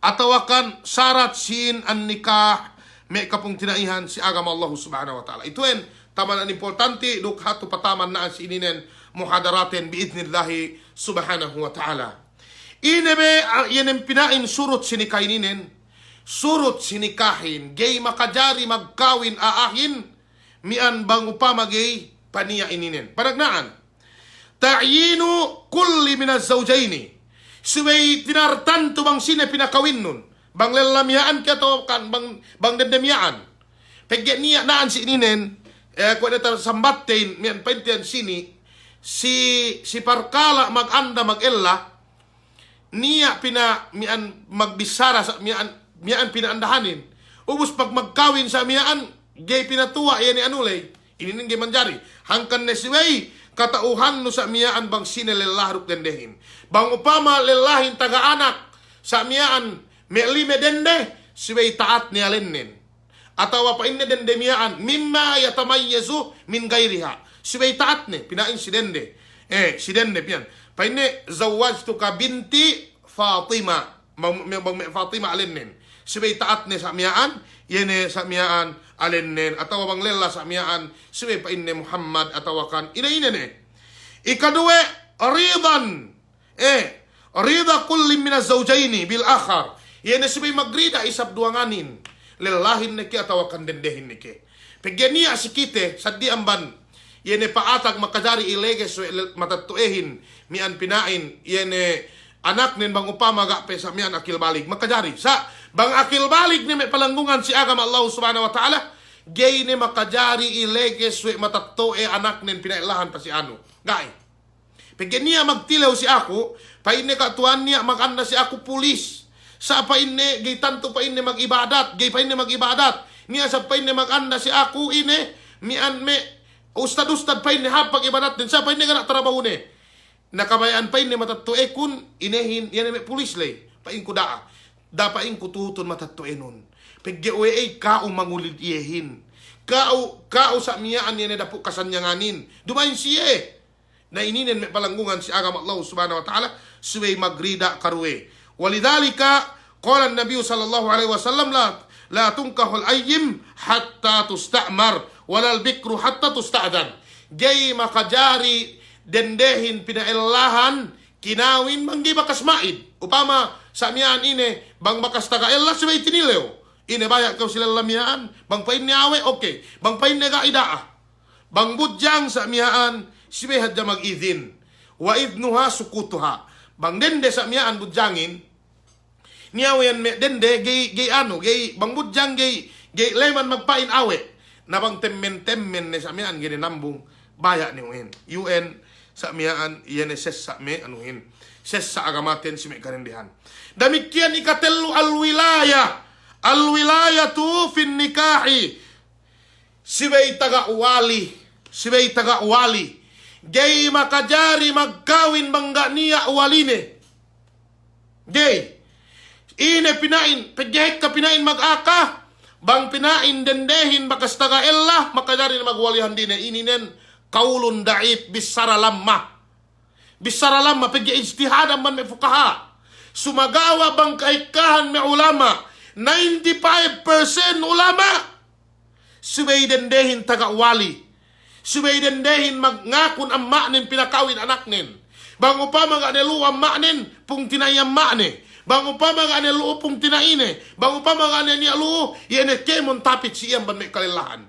Atawakan sarat sin an nikah. May kapong tinaihan si agama Allah subhanahu wa ta'ala. Ito yan, taman ang importante, dukha to pataman na si ininen muhadaratin biidnillahi subhanahu wa ta'ala. Inebe, yan ang pinain surut sinikaininin, surut sinikahin, gay makajari magkawin aahin, mian bang upamagay paniya ininin. Panagnaan, ta'yinu kulli minaz zawjayni, suway tinartan to bang sine pinakawin nun, bang lelamyaan ka to, bang dendemyaan. Pagyan niya naan si ininin, kung ito sambatin, mian paintian sini, si parkala mag-anda mag-ella, niya mian magbisara sa mian pinaandahanin. Ubus pag magkawin sa mian, gay pinatuwa yan ni anulay. Ininin gay manjari. Hangkan na siway, katauhan no sa mian bang sinelelarok dendehin. Bang upama lelahin taga-anak sa mian, me'lime dende, siway taat ni alinin. Atawa pa inne dende mian, mimma yatamayyazu min gayriha. Siway taat ni, pinain si dende. Si dende piyan. Paine zawajtu ka binti Fatima. Fatima alinin. Sibay taat ni sa miyaan, yene sa miyaan alinin. Atawa bang lela sa miyaan, sibay pa inne Muhammad atawakan inainen Ikaduwe, ridan. Rida kulli minaz zawjayni bil akhar. Yene sibay magrida isab duanganin. Lelahin niki atawakan dendehin niki. Pagganiya sikite saddi amban. Yene paatag makajari ileges matatuehin mian pinain yene anak nin bang upama gape sa mian akil balik makajari sa bang akil balik ni may palanggungan si agama Allah subhanahu wa ta'ala gay ni makajari ileges matatue anak nin pinailahan pa si ano gay pagyan niya magtilaw si ako pa inni katuan niya maganda si ako pulis sa pa inni gay tanto pa inni magibadat gay pa inni magibadat niya sa pa inni maganda si ako ini mian me ustad-ustad pa ini hapag ibadat din sa pa ini nga trabaho ni. Nakabayaan pa ini matatue kun inehin yan may pulis lay. Pain ko daa. Dapain ko tuton matatue nun. Paggewe ay kao mangulid iyehin. Kao sa miyaan yan dapo kasanyanganin. Dumayin siye. Na ininin may palanggungan si agama Allah subhanahu wa ta'ala suway magrida karwe. Walidhalika qala an-nabiy sallallahu alaihi wasallam la tunkahul ayyim hatta tusta'mar walal bikru hatta tusta'dan. Gay makajari dendehin pinailahan kinawin manggi bakas maid. Upama sa miyaan ine bang bakas taga-ella subay tinilew. Ine bayak kau sila lamiyaan bang pain ni awe okay. Bang pain ni gaidaa. Bang budyang sa miyaan subay hadya mag-idhin. Wa idnuha sukutuha. Bang dende sa miyaan budyangin niyawen me dende gay ano gay bang budyang gay leman magpain awe. Nabang temmen-temmen ni sa miyaan gini nambung baya ni UN sa miyaan iyan ses sa me anuhin ses sa agamaten si me karindihan. Damikian ikatelu alwilaya tu fin nikahi sibay taga uwali gay makajari magkawin bangga niya uwaline gay ine pinain pagyahet ka pinain mag-aka bang pinain dendehin bakas taga ella makajari na magwalihan din ininen kaulun da'if bisara lamma pagya ijtihadan man may fukaha sumagawa bang kaikahan may ulama 95% ulama subay dendehin taga wali subay dendehin magngakon ang ma'nin pinakawin anak nin bang upama nga nilu ang ma'nin pung tinayang ma'ne bang upama nga nilu pung tinaine bang upama nga nilu yene kemon tapit siyang ban may kalilahan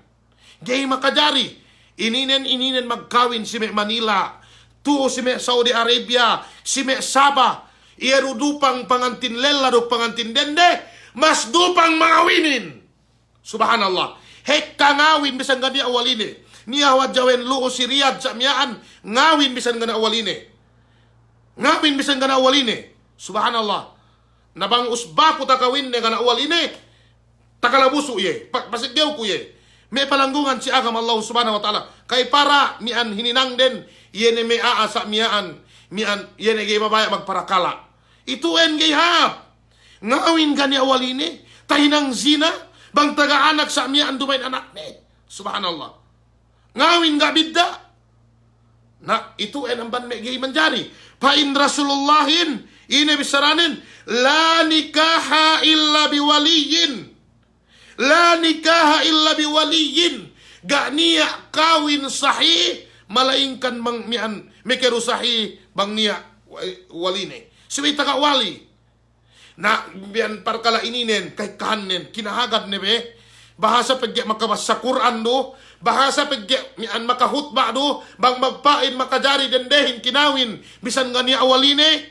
gay makajari ininen magkawin si Manila tuo si me Saudi Arabia, si me Sabah, iero dupang pangantin lela do pangantin dende, mas dupang mangawinin. Subhanallah. Hek ngawin bisan gani awaline. Niya wajawen luo si Riyadh sa miyaan, ngawin bisan gana awaline. Ngawin bisan gana awaline. Subhanallah. Nabang usba po takawin ne gana awaline. Takalabuso ye. Pasigyaw ko ye. May palanggungan si agam Allah subhanahu wa ta'ala. Kay para mian hininang den, yene may aasa miyaan, mian yene gay mabaya magparakala. Ito en gay hap. Ngawin gani awaline, tahinang zina, bang taga-anak sa miyaan dumain anak ni. Subhanallah. Ngawin ga bidda. Na ito en ang banme gay manjari. Pain Rasulullahin, ine bisaranin, la nikaha illa biwaliyin. La nikaha illa biwaliyin. Ga niya kawin sahih, malaingkan mang mian mekeru sahih bang niya waline. Siway taga wali. Na biyan parkala ininen kay kanen kinahagad nebe. Bahasa pagya makabasa Quran do, bahasa pagya mian makahutba do, bang magpain makajari dendehin kinawin bisan nga niya waline.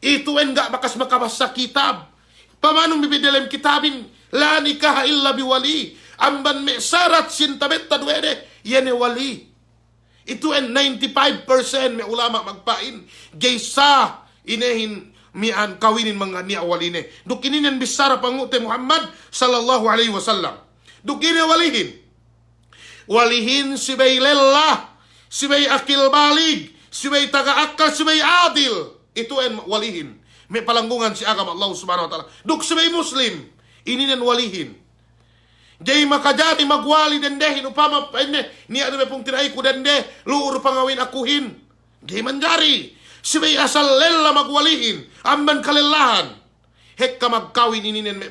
Ito en ga makas makabasa kitab. Pamanong bibidalem kitabin la nikaha illa biwali. Amban me sarat sintabet tadwede, yene wali. Ito en 95% may ulama magpain. Gaysa inehin mian kawinin mga niya waline. Dukinin bisara pangute Muhammad sallallahu alaihi wasallam. Dukinin walihin. Walihin sibay lellah, sibay akil balig, sibay taga-akal, sibay adil. Ito en walihin. May palanggungan si agam Allah subhanahu wa ta'ala. Duk sibay Muslim. Ininan walihin. Jay makajari magwali dendehin upama niya ano pong tinay ko dende luur pangawin akuhin. Jay manjari. Sibay asal lela magwalihin. Amban kalilahan. Hek ka magkawin ininan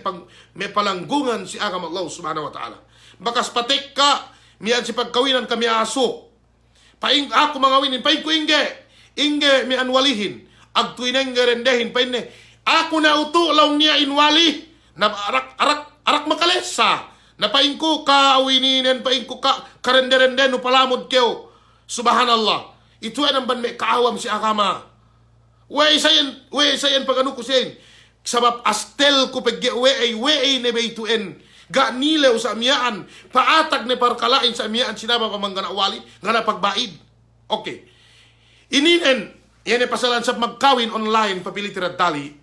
may palanggungan si agam Allah subhanahu wa ta'ala. Bakas patik ka miyan si pagkawinan kami aso. Paing ako mangawinin. Paing ko inge. Inge miyan walihin. Agtuineng rendehin. Paing ne. Ako na uto law niya inwali. Na arak makalesa. Na paing ko kaawinin, paing ko karende-rende no palamod kyo. Subhanallah. Ito ay namban may kaawam si akama. We sayan pagano ko sayin. Sabab astel ko pagge we ne baytuen. Ga nilew sa amiyaan. Paatag ne parkalain sa amiyaan sinaba pamanggana wali. Nga pagbaid. Okay. Ininen. Yan ay pasalan sa magkawin online papilitirad tali.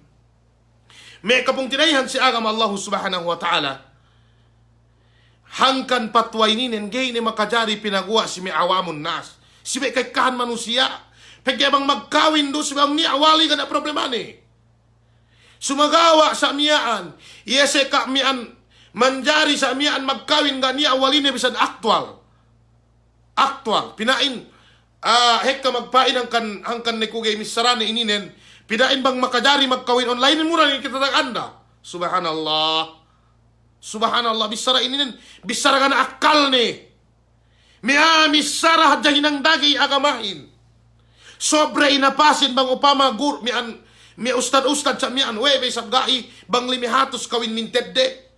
May kapong tinayhan si agam Allah subhanahu wa ta'ala. Hangkan patway ninin, gay ni makajari pinagawa si may awamun nas. Si may kaykahan manusia. Pagyabang magkawin do, si may ni awali ka na problema ni. Sumagawa sa miyaan. Yese ka mian, manjari sa miyaan magkawin ka ni awali ni bisan aktual. Aktual. Pinain. Hek ka magpain hangkan ni kugay misarane ininen. Pidain bang makajari magkawin online mura ni kita anda. Subhanallah. Subhanallah. Bisara ini bisara ka na akal ni. Misara hadyahin ang dagay agamahin. Sobre inapasin bang upama gur mi ustad-ustad sa mian. We may sabgai bang limihatos kawin mintedde.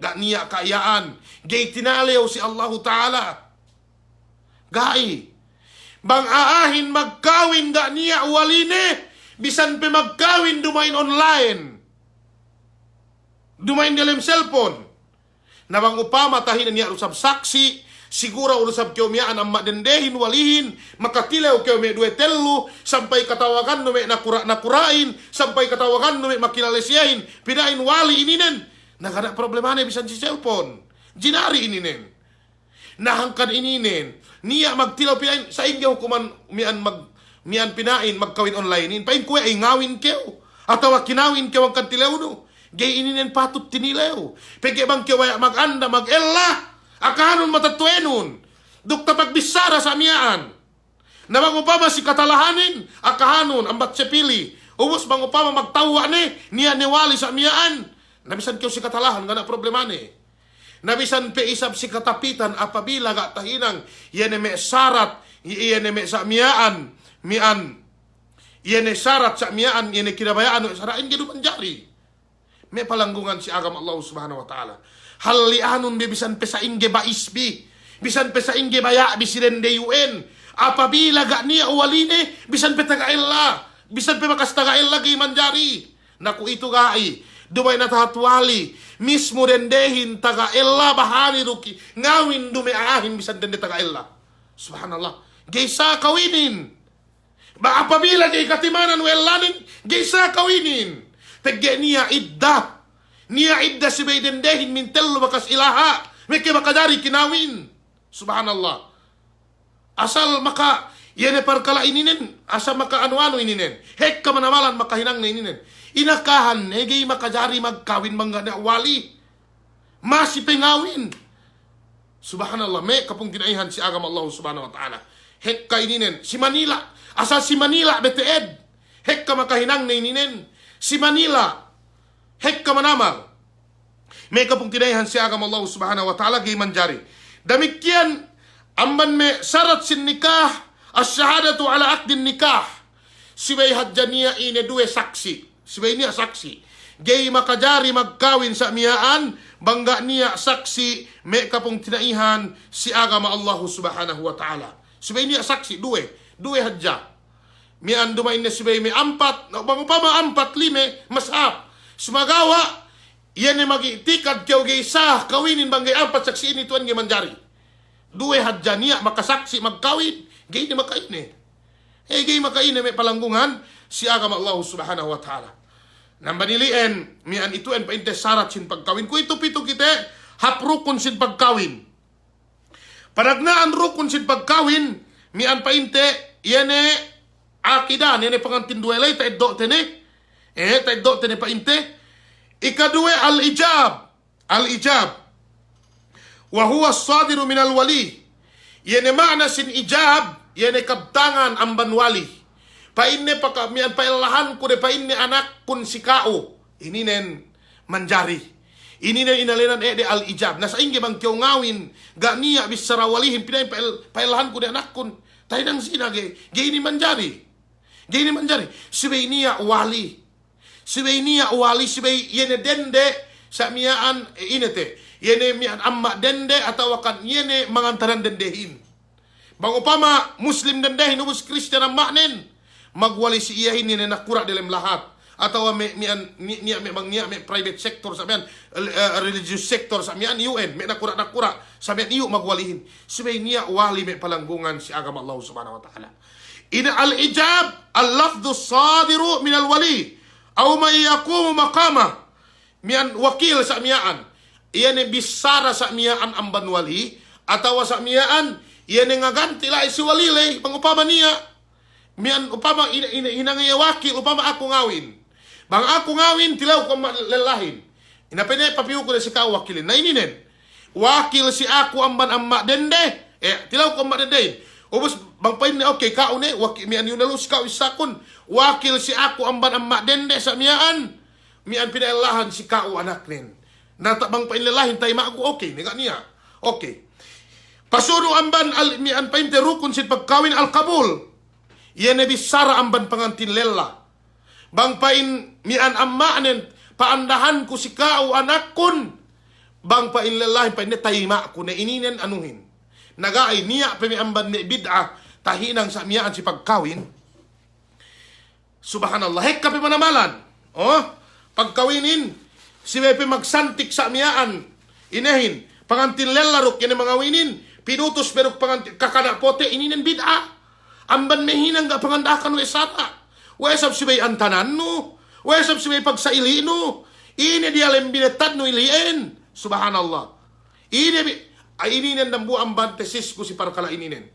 Ga niya kaayaan. Gay tinalew si Allah Ta'ala. Gai. Bang aahin magkawin ga niya waline. Bisan pe magkawin dumain online. Dumain dalam cellphone. Nabang upama tahin niya usab saksi. Sigura usab kyo miyaan ang madendehin walihin. Makatilaw kyo may duwe telu. Sampai katawagan no may nakurain. Sampai katawagan no may makinalesyahin. Pinain wali ininen. Nagana problema na bisan si cellphone. Jinari ininen. Nahangkan ininen. Niya magtilaw pinain. Sa ingya hukuman mian pinain magkawin online. Pain ko ay ngawin kyo. Atawa kinawin kyo ang kantilaw no. Gay ininen patut tinilaw. Pagke bang kyo ay maganda mag-ella. Akahanon matatuenon. Dukta pagbisara sa miyaan. Na bang upama si katalahanin. Akahanon ang batsepili. Ubus bang upama magtawa ni. Niya niwali sa miyaan. Nabisan kyo si katalahan. Gana problema ni. Nabisan pe isab si katapitan. Apabila ga tahinang. Yan may sarat. Yan may sa miyaan. Mian, yan syarat sa miyaan, yan kinabayaan, sarain gino manjari. May palanggungan si agam Allah subhanahu wa ta'ala. Halianon bisan pesaing ge baisbi, bisan pesaing ge baya bisirende yuen. Apabila ga niya uwaline, bisan pe tagailla, bisan pe makas tagailla gay manjari. Naku ito gai, dumay natahatwali, mismo dendehin tagailla bahani ruki, ngawin dumiahin bisan dende tagailla. Subhanallah, gaysa kawinin. Ba apabila gay katimanan welanin, gaysa kawinin. Tegge niya idda. Niya idda si bay dendehin mintello bakas ilaha. May makadari kinawin. Subhanallah. Asal maka yan parkala ininen. Asal maka ano-ano ininen. Hek ka manamalan makahinang na ininen. Inakahan negay makadari magkawin mga na wali. Masi pengawin. Subhanallah. May kapong kinaihan si agam Allah subhanahu wa ta'ala. Hek ka ininen. Si Manila. Asal si Manila beteed. Hek ka makahinang na ininen. Si Manila. Hek ka manamar. May kapong kinaihan si agam Allah subhanahu wa ta'ala gay manjari. Damikian, amban me syarat sin nikah, as-syahadatu ala akdin nikah. Sibay hadja niya ine duwe saksi. Sibay niya saksi. Gay makajari magkawin sa miyaan, bangga niya saksi, may kapong tinaihan si agama Allah subhanahu wa ta'ala. Sibay niya saksi, duwe hadja. Miyaan dumain na sibay may ampat, bang upama ampat lime, masap. Sumagawa, yan ay mag-itikad kiyaw gay sah, kawinin bang gay ampat saksi ini tuan gay manjari. Duwe hadja niya, makasaksi, magkawin, gay ni makaine. Gay makaine may palanggungan, si agam Allah subhanahu wa ta'ala. Nambanilien, mian ito en painte sarat sin pagkawin. Kung ito pito kite, haprukon sin pagkawin. Panagnaan rukon sin pagkawin, mian painte, yan akidan, yan pangantinduelay, taiddo tene. Taiddo tene painte. Ikaduwe al-ijab. Al-ijab. Wa huwa as-sadiru min al-wali. Yan maana sin ijab, yan kabtangan ang banwali. Painne pakamian pailahan ko de painne anak kun sikao. Ininen manjari. Ininen inalinan de al-ijab. Nasa ingi bang kiyo ngawin, ga niya bisara walihin pinay pailahan ko de anak kun. Tayo nang sinage, gini manjari. Gini manjari. Sibay niya wali. Sibay niya wali, sibay yene dende sa miyaan inete. Yene miyaan amma dende atau kan yene mangantaran dendehin. Bang upama Muslim dendehin ubus Kristen ang maknen. Magwali si iyahin ni nakura dalam lahat. Atau niya private sector sa miyan, religious sector sa miyan, UN, may nakura sa miyan, iyo magwalihin. Sibay niya wali may palanggungan si agama Allah subhanahu wa ta'ala. Ina al-ijab, al-lafdu sadiru min al-wali. Aw may yakumu makama miyan wakil sa miyaan. Iyan bisara sa miyaan ang banwali. Atawa sa miyaan, iyan ngaganti la si walile, pangupama niya. Miyan upama inangaya wakil, upama ako ngawin. Bang ako ngawin, tilaw ko lalahin. Inapene papiyo ko na si ka wakilin. Na ininen, wakil si ako amban amma dende. Tilaw ko amma dende. Ubus bang pain okay kaune wakil mian yun nalus ka isakon wakil si ako amban amma dende sa miyaan mian pinailahan si kao anak nin nata bang pain lalahin tay maago okay niga niya okay pasuno amban al mian pain terukon sin pagkawin al kabul yan bisara amban pangantin lela bang pain mian amma nen paandahan ko si kao anak kun bang pain lalahin pain tay ko na ininen anuhin nagaay niya pamiamban ni bid'ah tahinang sa miyaan si pagkawin. Subhanallah. Hek kapi manamalan. Pagkawinin si Bepe magsantik sa miyaan. Inahin. Pangantin lelarok yan mga winin. Pinutos pero pangantin kakanapote ininin bid'ah. Amban mehinang ga pangandakan o esata. Wesab si Bey antanan no. Wesab si Bey pagsaili no. Ini dia lembinetad no ilien. Subhanallah. Ininen ng buang bantesis ko si parkala ininen.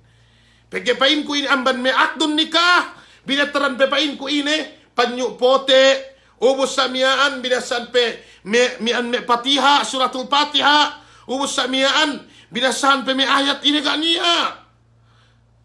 Pagkapain ko ini amban may akdun nikah. Binataran pepain ko ini. Panyo pote. Ubos sa miyaan. Binasan pe. Mian me patiha. Suratul patiha. Ubos sa miyaan. Binasahan pe may ayat ini ka niya.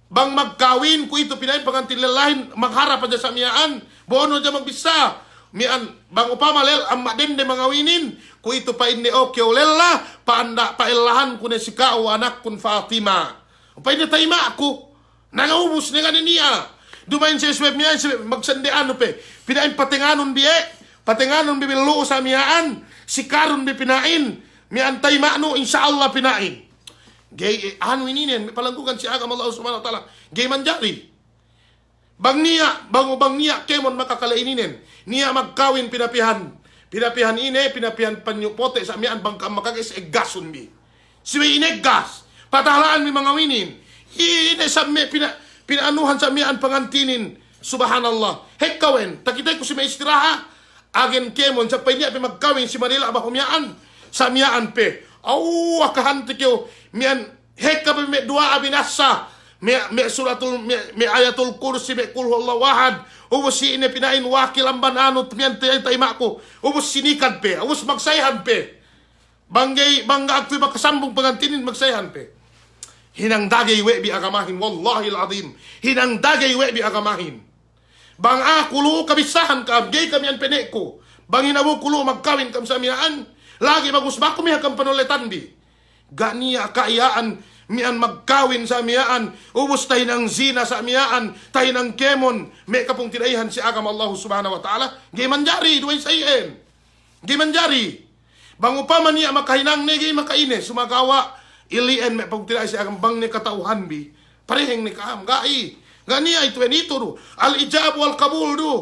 Bang magkawin ko ito pinain pangantin lalahin. Magharap pa dyan sa miyaan. Bono dyan magbisa. Mian bang upama lel amma dende mangawinin. Ku ito pa inni okyo lela pailahan ko na si kao anak kun Fatima. Upay na tayma ako. Nangaubos na nga niya. Dumain sa isweb niya magsandean pe. Pinain patinganon biye. Patinganon bibiluo sa miyaan. Si karon bi pinain. Mian tayma no insyaallah pinain. Gay anu ininen palangkukan si agama Allah Subhanahu wa taala. Gay manjari. Bang niya kemon makakalaininen. Niya magkawin pinapihan. Pinapihan ine, pinapihan panyupote sa mian bangka makagis gasun bi. Siwe ine gas. Patahalaan mi mga winin. Ine sa mi pinaanuhan sa mian pangantinin. Subhanallah. Hekkawen, takitay ko si may istiraha. Agen kemon sa pay niya magkawin si Manila abahumyaan. Sa miyaan pe. Aw, akahantik yo. Mian, hekka pa may dua abinasa. May suratul, may ayatul kursi, may kulhu wahad. Ubus si ine pinain wakil ang bananot. Mian tayo mako. Ubus sinikad pe. Ubus magsayhan pe. Bangga ako'y makasambong pangantinin magsayhan pe. Hinangdagay we bi agamahin. Wallahi al-azim. Hinangdagay we bi agamahin. Bang kulo kabisahan ka. Gay kami ang pene ko. Bang hinawo kulo magkawin kam sa miyaan. Lagi magusba ko miha kang panulitan di. Ganiya kaiyaan mian magkawin sa miyaan. Ubus tayo ng zina sa miyaan. Tayo ng kemon. May kapong tinaihan si agam Allah subhanahu wa ta'ala. Gay manjari. Duway sayin. Gay manjari. Bang upaman niya makahinang ni gay makaine. Sumagawa. Ilien may pag tinaihan si agam bang ni katauhan bi. Pareheng ni kaam. Gai. Ganiya ito do. Al-ijab wal kabul do.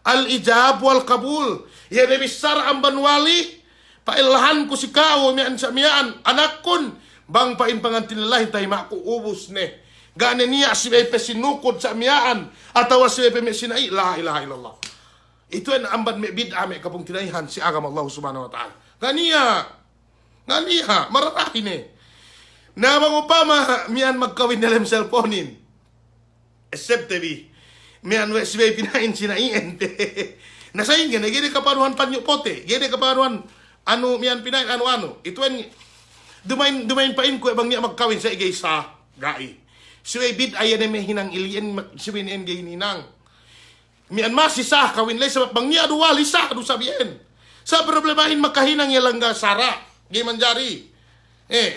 Al-ijab wal kabul. Yan bisar ang banwali. Pailahan ko si kao mian sa mian. Anak kun. Bang pain pangantinalahin tayo makuubos ne. Gane niya si Bepe sinukod sa mian. Atawa si Bepe may sinai. La ilaha illallah. Ito ang amban may bid'a may kapong tinaihan si agam Allah subhanahu wa ta'ala. Ganiya. Mararahin eh. Na mangupama mian magkawin nalang cellphonein. Except bi mian si Bepe pinain sinaien. Nasayin gana. Gini kapanuhan panyo pote. Gini kapanuhan mian pinain ano. Ito ang dumain pain ko bang niya magkawin sa igay sa gai. Siwe bid ayan may hinang ilien siwin en gay ninang. Mian masisa kawin lay sa bang niya duwali sa adu sabihin. Sa problemahin makahinang yalangga sara. Gay manjari.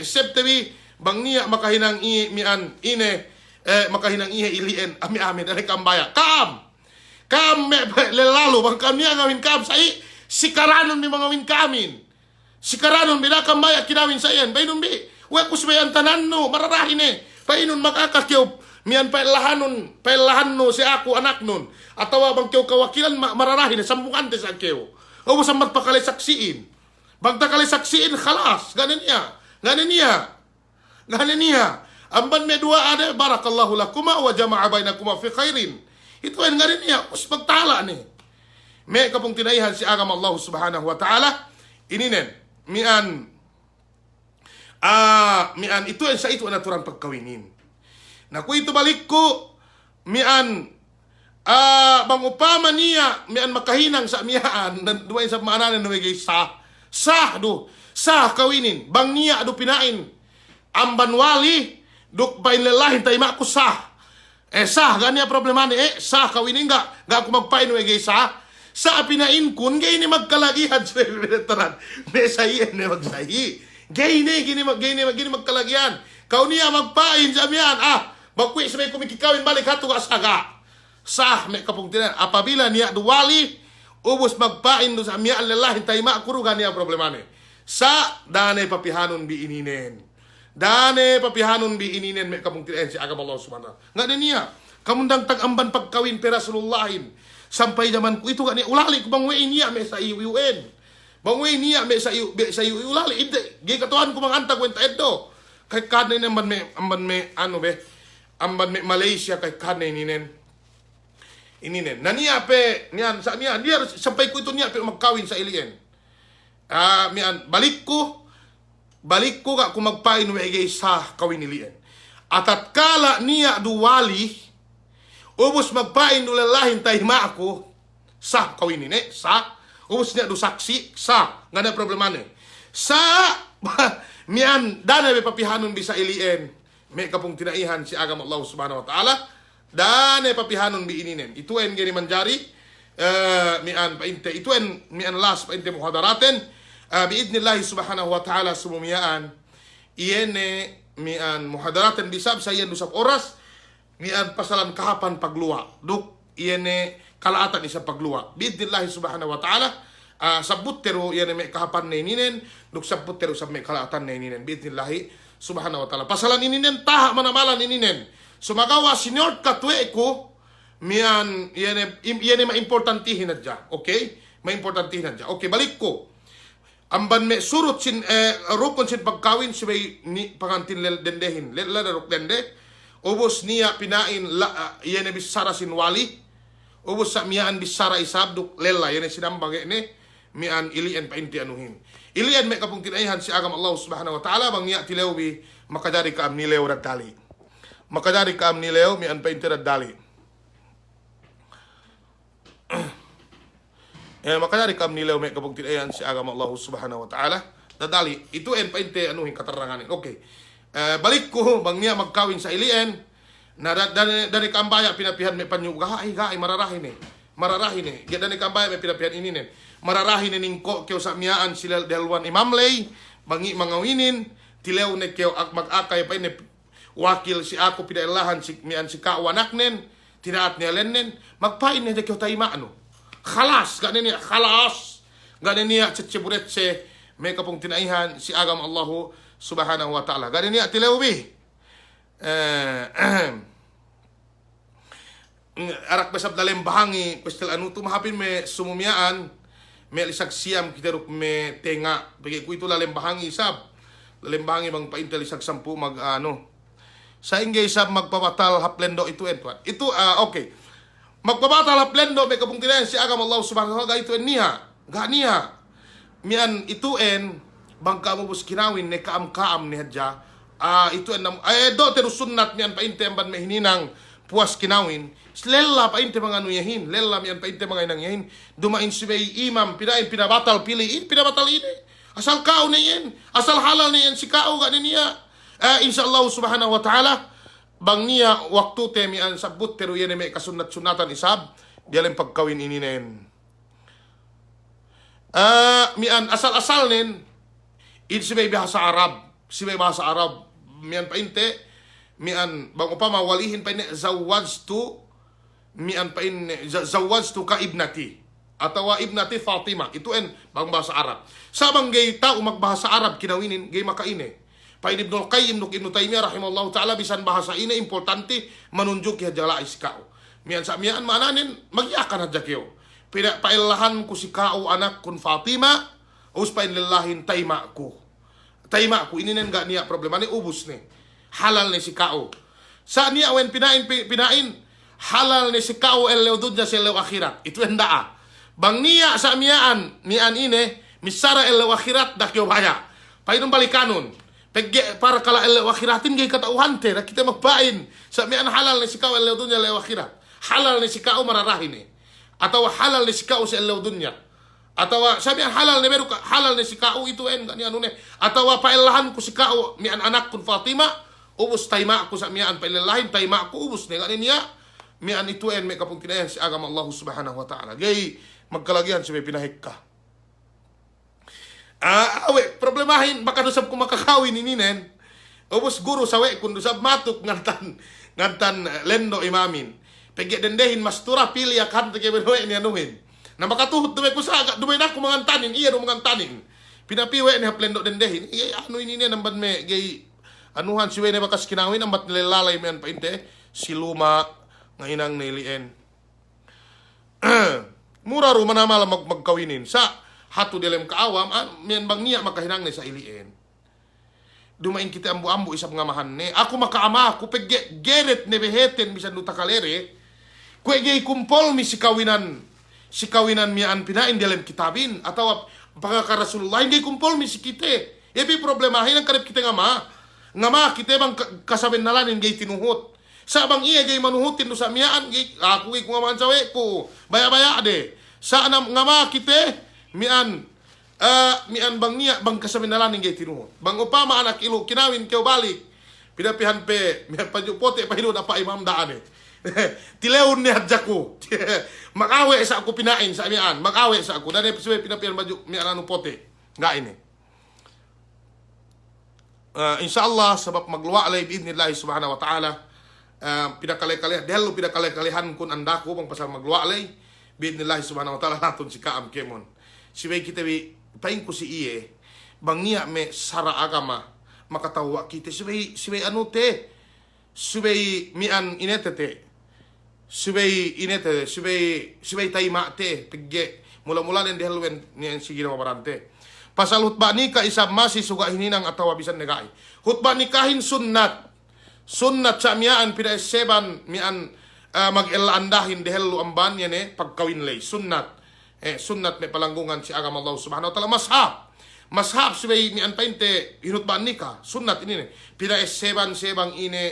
Septebi bang niya makahinang mian ine makahinang ilien ami dari kambaya. Kam lelalo bang kami ngawin kam sai sikaranon mi mga win kamin. Sikaranon binakam maya kinawin sa iyan. Painon bi. Huwag ko sabayan tanan no. Mararahin eh. Painon makakakyaw. Miyan pailahan no si ako anak nun. Atawa bang kyaw kawakilan mararahin eh. Sambung antes ang kyaw. O masambat pa kalay saksiin. Bagta kalay saksiin khalas. Ganin niya. Amban may dua ada. Barakallahu lakuma wa jama'a bainakuma fi khairin. Ito ay ganin niya. Us pagtala ni. May kapong tinaihan si agam Allah subhanahu wa ta'ala. Ininen. Mian ito sa ito ang naturang pagkawinin. Na kung ito balik ko, mian bang upama niya, mian makahinang sa miyaan, duwain sa maanan na nagay sa kawinin, bang niya do pinain, ang banwali, duk pain lalahin tayo mako sa ganya problema ni sa kawinin ga ako magpain nagay sa pinain kun gay ni magkalagihan sa pinataran. May sahiyan ni magsahi. Gay ni magkalagihan. Kau niya magpain sa miyan. Bagkwi sa may kumikikawin balik hato ka saga. May kapong tinan. Apabila niya duwali, ubos magpain do sa miyan lalahin tayo makurugan niya problema ni. Sa danay papihanon bi ininen. May kapong tinan si agam Allah subhanahu. Nga niya. Kamundang tag-amban pagkawin pera sulullahin. Sampay naman ko ito gani ulali ko bang way niya may sa iuwen. Bang way niya may sa ulali ide gi katuan ko mang antag kwenta ito. Kay kanay naman amban may Malaysia kay kanay ininen. Naniya pe niyan sa niya sampay ko ito niya pe magkawin sa ilien. Mian balik ko ka kung magpain way sa kawin ilien. At kala niya duwali ubos magpain do lalahin tayo ako sa kawinin ubos niya do saksi nga na problema ni mian dana may papihanon bisa ilien may kapong tinaihan si agam Allah subhanahu wa ta'ala dana papihanon bi ininen ituen gani manjari mian painte ituen mian las painte muhadaraten biidnillahi subhanahu wa ta'ala sumumiyaan iyene mian muhadaraten bisab sa iyan dusap oras mian pasalan kahapan pagluwa. Duk iyene kalaatan isa pagluwa. Biidnillahi subhanahu wa ta'ala. Sabut tero iyene may kahapan na ininen. Duk sabut tero sa may kalaatan na ininen. Biidnillahi subhanahu wa ta'ala. Pasalan ininen taha manamalan ininen. Sumagawa senior katwe ko mian yene maimportantihin na dya. Okay? Maimportantihin na dya. Okay, balik ko. Amban me surut sin rukon sin pagkawin si may ni pangantin dendehin. Ladarok dende. Ubos niya pinain yene bisara sin wali. Ubos sa miyaan bisara isabduk lela yene sinambag ni mian ilian painti anuhin. Ilian may kapung tinaihan si agam Allah subhanahu wa ta'ala bang niya tilewbi makadari ka am nilew radali. Makadari ka am nilew mian painti radali. Makadari ka am nilew may kapung tinaihan si agam Allah subhanahu wa ta'ala dadali. Ito en painti anuhin kataranganin. Okay. Balik ko bang niya magkawin sa ilian na dari kambaya pinapihan may panyo gahay mararahin eh. Mararahin eh. Dari kambaya may pinapihan ininin. Mararahin ning ko kyo sa miyaan sila dalwan imamlay bangi mangawinin tilew ne kyo mag-akay pa ni wakil si ako pidailahan si mian si kawanaknen tinaat niya lennen magpain niya kyo tayma ano khalas ganin niya khalas ganin niya tsetsburetse may kapong tinaihan si agam Allahu subhanahu wa ta'ala ganin niya tilew bi arak besab dalem bahangi pestel anu tu mahapin me sumumiyaan may lisag siyam kita ruk me tenga bagi ku itu lalembahangi sab lalembahangi bang paintel lisag 10 mag ano sa ingay sab magpabatal haplendo itu entwan itu okay magpabatal haplendo may kapungkinan si agam Allah subhanahu wa ta'ala itu niya ga niya mian itu bang kamu bus kinawin ne kaam ni hadja itu do terus sunnat mian painte amban me hininang puas kinawin lela painte mga nuyahin lela mian painte mga inang yahin dumain si may imam pinabatal piliin pinabatal ini asal kao na yan asal halal na yan si kao ganin niya insyaallah subhanahu wa ta'ala bang niya waktu te mian sabut pero yan may kasunat-sunatan isab dialim pagkawin ini nen mian asal-asal nen si may bahasa Arab mian painte mian bang upama walihin pa ini zawwajtu mian pain zawwajtu ka ibnati atawa ibnati Fatima itu bang bahasa Arab sabang gay tao magbahasa Arab kinawinin gay makaine pa Ibnul Qayyim nuk Ibnu Taimiyah rahimallahu ta'ala bisan bahasa ini importante manunjuk ya jala iskao mian sa mian mananin magyakan hadja kyo pida pailahan ku si kao anak kun Fatima us pain lillahin taimaku ini nen gak niya problema ni ubus ni halal ni si kao sa niya wen pinain halal ni si kao elew dunya sa elew akhirat itu endaa bang niya sa miyaan ini misara elew akhirat dakyo baya painong balikanon pegge para kala elew akhiratin gay katauhan te kita magpain sa miyaan halal ni si kao elew dunya elew akhirat halal ni si kao mararahin atau halal ni si kao sa elew dunya atau sabi ang halal ni meru halal ni si kao itu kani anu ne atau pailahan ko si kao mian anak kun Fatima ubus tayma ko sa miyaan pailahin tayma ko ubus ne kani niya mian itu may kapungkinayan si agama Allah subhanahu wa ta'ala gay magkalagihan si may pinahikka problemahin baka dusab ko makakawin ininen ubus guru sawe kun dusab matuk ngantan lendo imamin pegi dendehin mastura pili akan tege benwe ni anuhin na makatuhot dumay ko saga dumay na ko mangantanin iya do mangantanin pinapiwe ni haplendo dendehin anu ininen amban me gay anuhan si we ne bakas kinawin ambat nilalay men painte si luma nga inang nailien mura ro manamala magkawinin sa hatu dilem kaawam mian bang niya makahinang ni sa ilien dumain kita ambu-ambu isap nga mahan ne ako makaama ako pegge geret ne beheten bisan duta kalere kwe gay kumpol mi si kawinan mian pinain dilem kitabin atau pagka Rasulullah gay kumpol mi si kite epi problemahin ang karip kita nga ma kita bang kasabin nalanin gay tinuhot sa bang iya gay manuhutin do sa miyaan gay ako gay kung aman sawe ko baya-baya de sa nga ma kite mian bang niya bang kasaminalan gay tinuhot bang upama anak ilo kinawin kyo balik pinapihan pe mian pajupote pa hilo na pa imam daan tileon ni hadja ko makawe sa ako pinain sa miyaan makawe sa ako dani pinapihan maju mian anu pote nga ini insyaallah sabab magluwa alay biidnillah subhanahu wa ta'ala pinakali-kalihan dahil pinakali-kalihan kun andako pang pasal magluwa alay biidnillah subhanahu wa ta'ala naton si kaam kemon si bay kita bi paing ko si iye bang niya me sara agama makatawa kita subay ano te subay mian inete te subay inete subay taima te pigge mula-mula din dihalwen niyan sige na mabarante pasal hutba nikah isa masi suga hininang atawa bisan negai hutba nikahin sunnat sa mian pida seban mian mag-elandahin dehelu amban yan pagkawin lay sunnat sunnat may palanggungan si agama Allah subhanahu wa ta'ala mashab subay mian painte hinutbaan nika sunnat ini pida sebang ini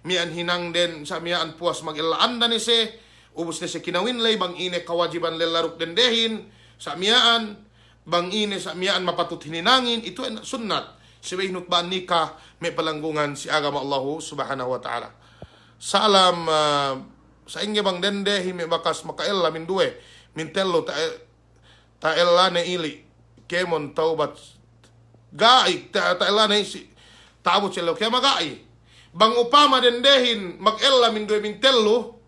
mian hinang den sa mian puas mag-elanda ni se ubus ni se kinawin lay bang ini kawajiban lelaruk dendehin sa mian bang ini sa mian mapatut hininangin itu sunnat subay hinutbaan nika may palanggungan si agama Allah subhanahu wa ta'ala salam sa inge bang dende himi bakas makaella min duwe min tello ta ella ne ili kemon taubat gai ta ella ne si tabut selo kaya magai bang upama dendehin magella min duwe min tello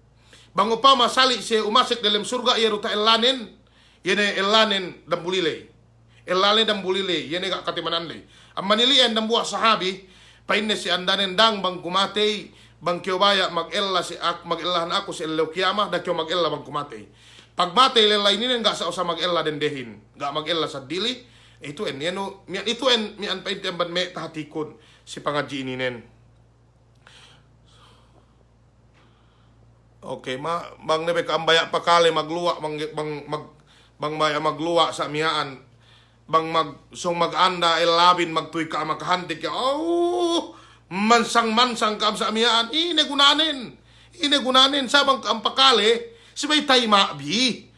bang upama sali se umasik dalam surga yeru ta ellanen yene ellanen dambulile yene gak katimanan le ammanilien dambuah sahabi painne si andanen dang bang kumatei bang kiobaya mag-ella mag-ellahan ako sa ilaw kiyama da kyo mag-ella bang kumatay pagmatay lelay ninin nga sa usa mag-ella dendehin nga mag-ella sa dili itu mian pa itemban me tahatikon si pangadji ininen okay bang nebe kaambaya pakale magluwa bang baya magluwa sa miyaan bang mag-anda elabin magtuy ka makahantik ya mansang kam sa amiyaan ine gunanin sabang ang pakale sibay tay maabi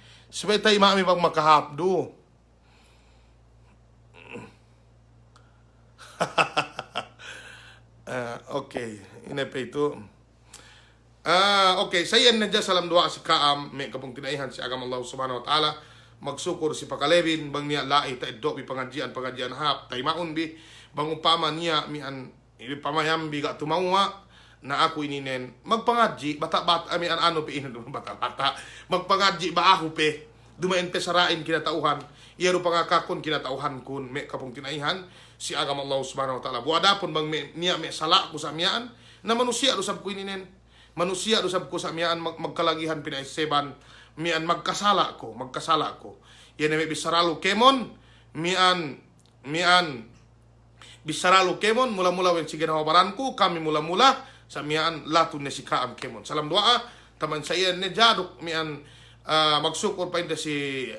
bang makahapdo okay ine pa ito okay sayan na dyan salam dua si kaam may kapong tinaihan si agam Allah subhanahu wa ta'ala magsukur si pakalebin bang niya lai ta iddo bi pangadjian hap tay maun bi bang upama niya mian pamayambi ka tumawa na ako ininen magpangadji bata-bata ami ano pe inon bata-bata magpangadji ba ako pe dumain pe sarain kinatauhan iyero pangakakon kinatauhan kun me kapong tinaihan si agama Allah subhanahu wa ta'ala buadapon bang niya me sala ko sa miyaan na manusia usab ko ininen manusia usab ko sa miyaan magkalagihan pinaiseban mian magkasala ko yan me bisaralo kemon mian bisaralo kemon mula-mula wen sige nawabaranku kami mula-mula sa mian latun ne si kaam kemon salam doa taman saya ne jaduk mian magsukor pa inte si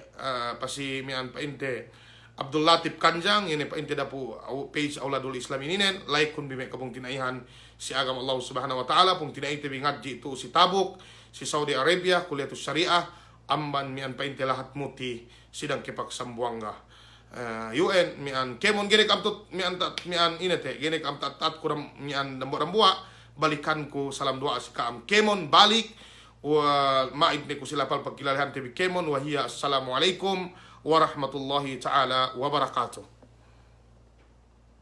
mian pa inte Abdul Latif Kanjang ini pa inte da po page Auladul Islam ininen like kun bime kapong tinaihan si agam Allah subhanahu wa ta'ala pong tinaite bingadji itu si Tabuk si Saudi Arabia kuliatus syariah amban mian pa inte lahat muti sidang kipagsambuanga UN mian kemon gene kam tut mian inete gene kam tat kuram mian dambua balikan ko salam doa si kam kemon balik wa maidne ko sila pal pagkilalahan tebi kemon wa hiya assalamualaikum warahmatullahi taala wabarakatuh